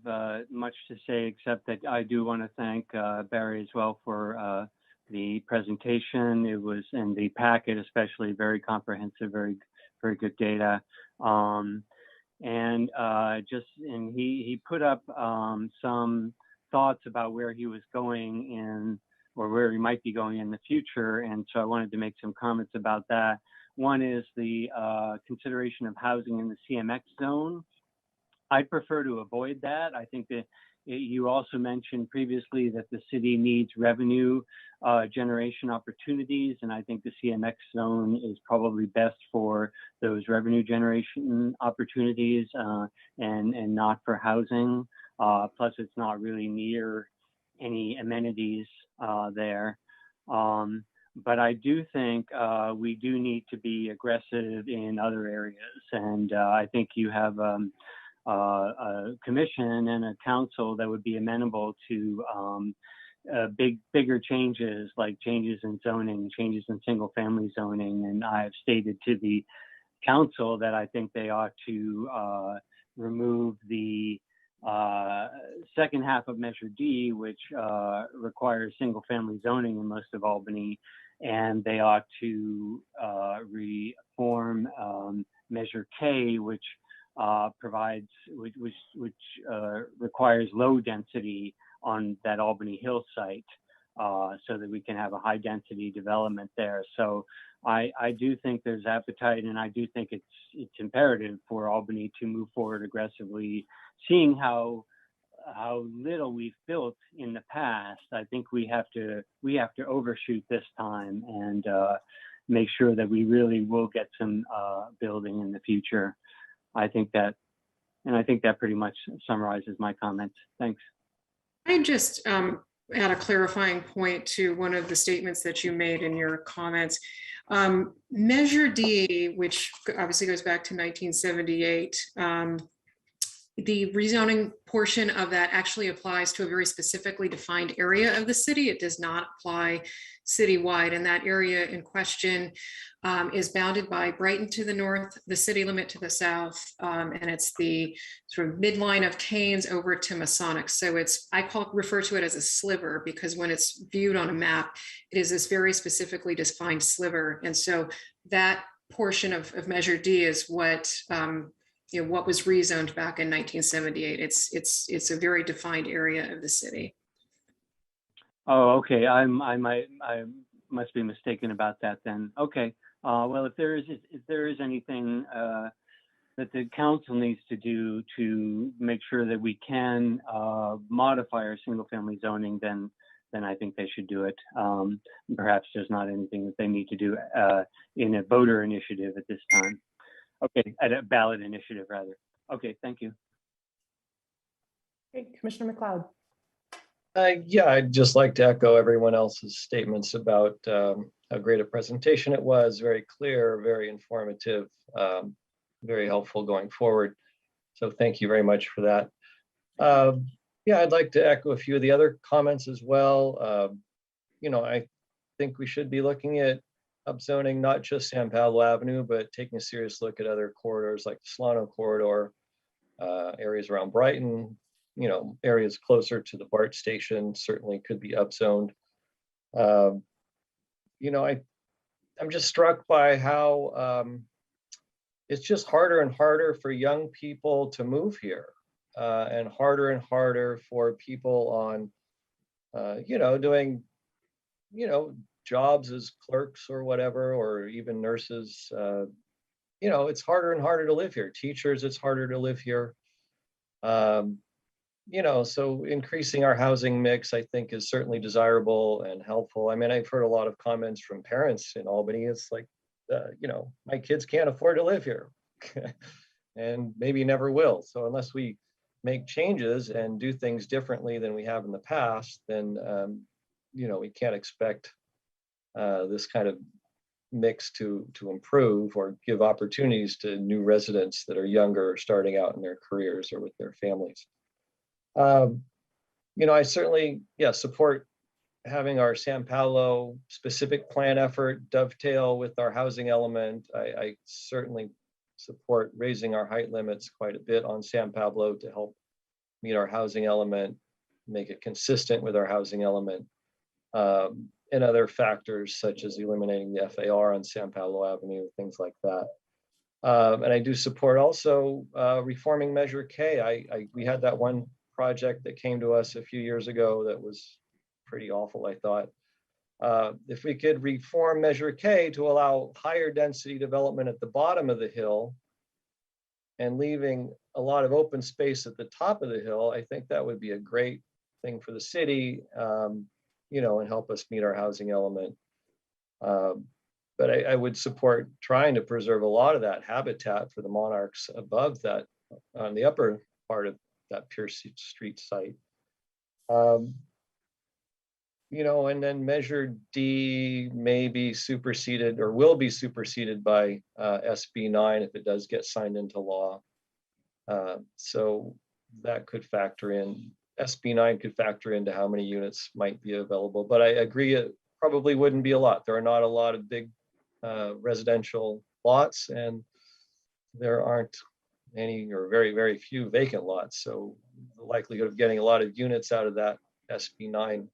much to say, except that I do want to thank Barry as well for the presentation. It was, in the packet especially, very comprehensive, very good data. And he put up some thoughts about where he was going in, or where he might be going in the future. And so I wanted to make some comments about that. One is the consideration of housing in the CMX zone. I'd prefer to avoid that. I think that You also mentioned previously that the city needs revenue generation opportunities, and I think the CMX zone is probably best for those revenue generation opportunities and not for housing. Plus, it's not really near any amenities there. But I do think we do need to be aggressive in other areas, and I think you have a commission and a council that would be amenable to bigger changes, like changes in zoning, changes in single family zoning. And I've stated to the council that I think they ought to remove the second half of Measure D, which requires single family zoning in most of Albany, and they ought to reform Measure K, which requires low density on that Albany Hill site, so that we can have a high density development there. So I do think there's appetite, and I do think it's imperative for Albany to move forward aggressively. Seeing how little we've built in the past, I think we have to overshoot this time and make sure that we really will get some building in the future. I think that pretty much summarizes my comments. Thanks. I just add a clarifying point to one of the statements that you made in your comments. Measure D, which obviously goes back to 1978, the rezoning portion of that actually applies to a very specifically defined area of the city. It does not apply citywide, and that area in question is bounded by Brighton to the north, the city limit to the south, and it's the sort of midline of Keynes over to Masonic. So refer to it as a sliver, because when it's viewed on a map, it is this very specifically defined sliver. And so that portion of Measure D is what what was rezoned back in 1978. It's a very defined area of the city. Oh, okay. I must be mistaken about that then. Okay. Well, if there is anything that the council needs to do to make sure that we can modify our single-family zoning, then I think they should do it. Perhaps there's not anything that they need to do in a voter initiative at this time. Okay, at a ballot initiative rather. Okay, thank you. Okay, Commissioner McLeod. Yeah, I'd just like to echo everyone else's statements about how great a presentation it was. Very clear, very informative, very helpful going forward. So thank you very much for that. Yeah, I'd like to echo a few of the other comments as well. I think we should be looking at upzoning not just San Pablo Avenue, but taking a serious look at other corridors like the Solano corridor, areas around Brighton, areas closer to the BART station certainly could be upzoned. I'm just struck by how it's just harder and harder for young people to move here, and harder for people on, doing, jobs as clerks or whatever, or even nurses. It's harder and harder to live here. Teachers, it's harder to live here. So increasing our housing mix, I think, is certainly desirable and helpful. I mean, I've heard a lot of comments from parents in Albany. It's like, my kids can't afford to live here and maybe never will. So unless we make changes and do things differently than we have in the past, then, we can't expect this kind of mix to improve or give opportunities to new residents that are younger, starting out in their careers or with their families. I certainly, support having our San Paulo specific plan effort dovetail with our housing element. I certainly support raising our height limits quite a bit on San Pablo to help meet our housing element, make it consistent with our housing element, and other factors such as eliminating the FAR on San Pablo Avenue, things like that. And I do support also reforming Measure K. We had that one project that came to us a few years ago that was pretty awful, I thought. If we could reform Measure K to allow higher density development at the bottom of the hill and leaving a lot of open space at the top of the hill, I think that would be a great thing for the city, you know, and help us meet our housing element. But I would support trying to preserve a lot of that habitat for the monarchs above that, on the upper part of that Pierce Street site. You know, and then Measure D may be superseded or will be superseded by SB 9 if it does get signed into law. So that could factor in, SB 9 could factor into how many units might be available. But I agree, it probably wouldn't be a lot. There are not a lot of big residential lots, and there aren't any or very, very few vacant lots. So the likelihood of getting a lot of units out of that SB 9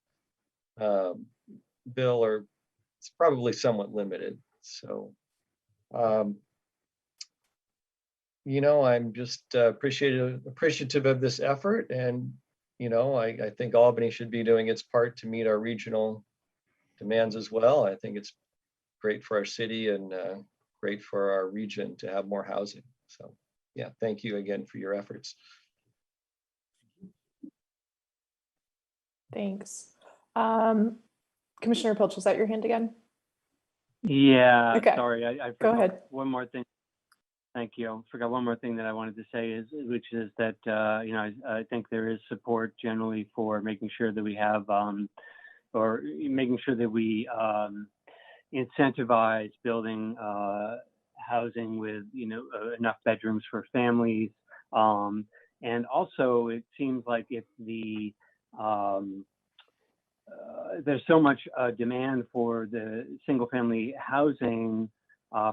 bill it's probably somewhat limited. So, you know, I'm just appreciative of this effort. And, you know, I think Albany should be doing its part to meet our regional demands as well. I think it's great for our city and great for our region to have more housing. So, yeah, thank you again for your efforts. Thanks. Commissioner Pilch, was that your hand again? Yeah, Okay. sorry, I Go forgot ahead. one more thing. Thank you. I forgot one more thing that I wanted to say which is that, you know, I think there is support generally for making sure that we have, or making sure that we incentivize building housing with, you know, enough bedrooms for families. And also it seems like if there's so much demand for the single family housing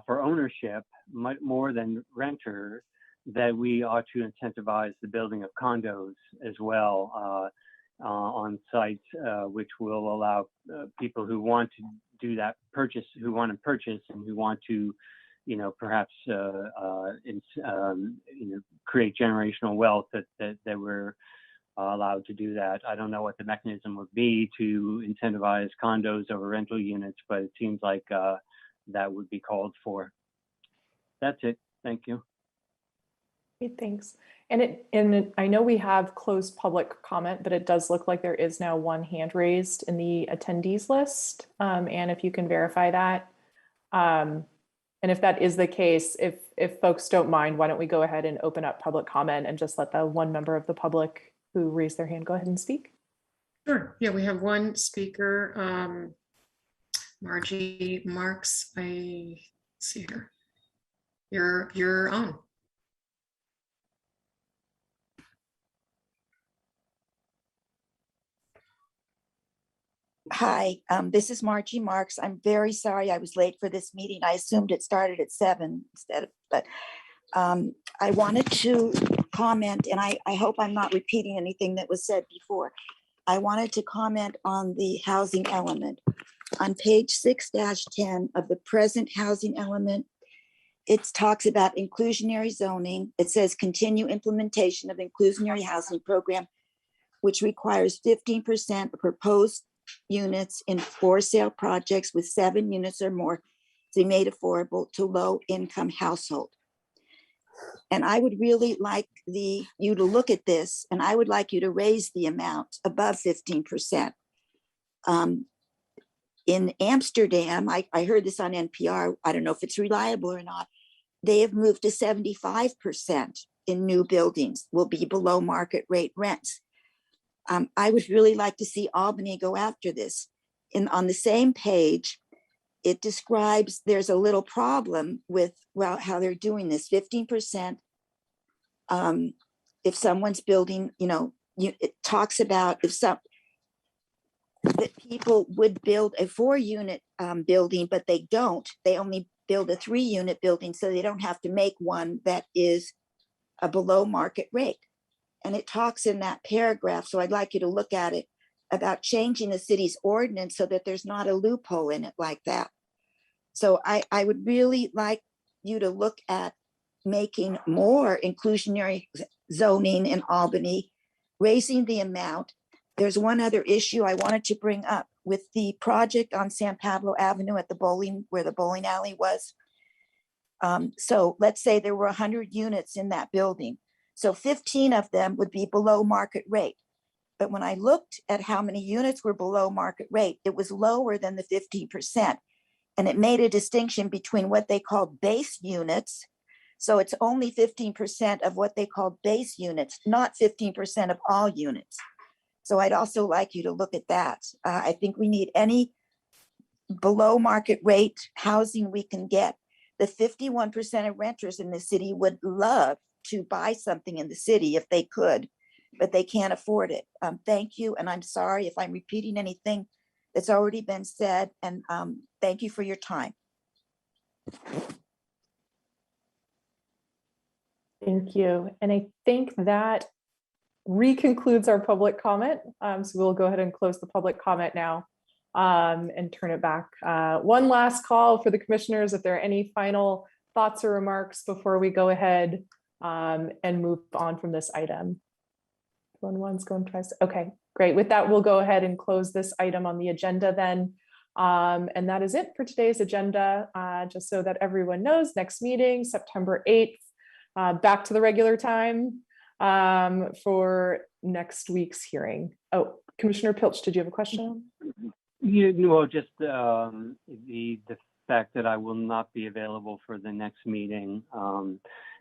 for ownership, much more than renter, that we ought to incentivize the building of condos as well on sites, which will allow people who want to do that purchase, who want to purchase and who want to, you know, perhaps you know, create generational wealth, that we're allowed to do that. I don't know what the mechanism would be to incentivize condos over rental units, but it seems like that would be called for. That's it. Thank you. Great, thanks. And I know we have closed public comment, but it does look like there is now one hand raised in the attendees list. And if you can verify that. And if that is the case, if folks don't mind, why don't we go ahead and open up public comment and just let the one member of the public who raised their hand go ahead and speak? Sure. Yeah, we have one speaker, Margie Marks. I see her. You're on. Hi, this is Margie Marks. I'm very sorry I was late for this meeting. I assumed it started at 7 instead of, but I wanted to comment, and I hope I'm not repeating anything that was said before. I wanted to comment on the housing element. On page 6-10 of the present housing element, it talks about inclusionary zoning. It says continue implementation of inclusionary housing program, which requires 15% of proposed units in for sale projects with 7 units or more to be made affordable to low income household. And I would really like you to look at this, and I would like you to raise the amount above 15%. In Amsterdam, I heard this on NPR, I don't know if it's reliable or not, they have moved to 75% in new buildings will be below market rate rents. I would really like to see Albany go after this. On the same page, it describes there's a little problem with how they're doing this. 15%. If someone's building, it talks about that people would build a 4-unit building, but they don't. They only build a 3-unit building, so they don't have to make one that is a below market rate. And it talks in that paragraph, so I'd like you to look at it, about changing the city's ordinance so that there's not a loophole in it like that. So I would really like you to look at making more inclusionary zoning in Albany, raising the amount. There's one other issue I wanted to bring up with the project on San Pablo Avenue at the bowling, where the bowling alley was. So let's say there were 100 units in that building. So 15 of them would be below market rate. But when I looked at how many units were below market rate, it was lower than the 15%. And it made a distinction between what they called base units. So it's only 15% of what they call base units, not 15% of all units. So I'd also like you to look at that. I think we need any below market rate housing we can get. The 51% of renters in the city would love to buy something in the city if they could, but they can't afford it. Thank you. And I'm sorry if I'm repeating anything that's already been said. And thank you for your time. Thank you. And I think that reconcludes our public comment. So we'll go ahead and close the public comment now and turn it back. One last call for the commissioners, if there are any final thoughts or remarks before we go ahead and move on from this item. Going once, going twice. Okay, great. With that, we'll go ahead and close this item on the agenda then. And that is it for today's agenda. Just so that everyone knows, next meeting, September 8th, back to the regular time for next week's hearing. Oh, Commissioner Pilch, did you have a question? Well, just the fact that I will not be available for the next meeting.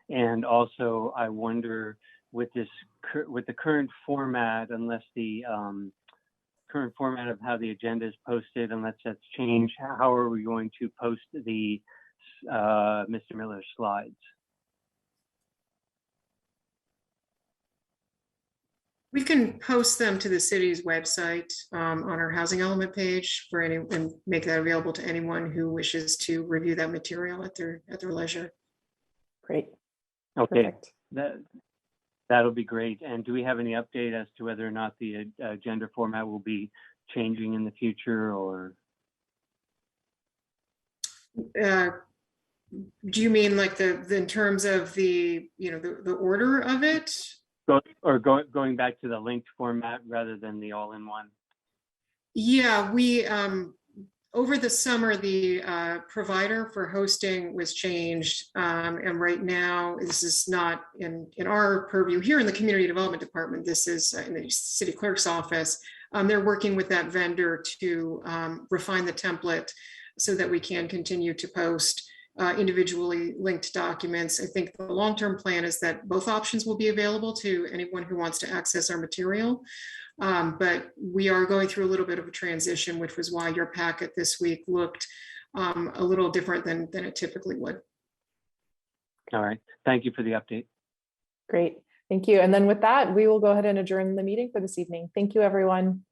And also, I wonder with the current format, unless the current format of how the agenda is posted, unless that's changed, how are we going to post the Mr. Miller's slides? We can post them to the city's website on our housing element page for any, and make that available to anyone who wishes to review that material at their leisure. Great. Okay, Perfect. that'll be great. And do we have any update as to whether or not the agenda format will be changing in the future, or? Do you mean like in terms of the, the order of it? Going back to the linked format rather than the all-in-one? Yeah, we, over the summer, the provider for hosting was changed. And right now, this is not in our purview here in the Community Development Department. This is in the city clerk's office. They're working with that vendor to refine the template so that we can continue to post individually linked documents. I think the long-term plan is that both options will be available to anyone who wants to access our material. But we are going through a little bit of a transition, which was why your packet this week looked a little different than it typically would. All right. Thank you for the update. Great. Thank you. And then with that, we will go ahead and adjourn the meeting for this evening. Thank you, everyone.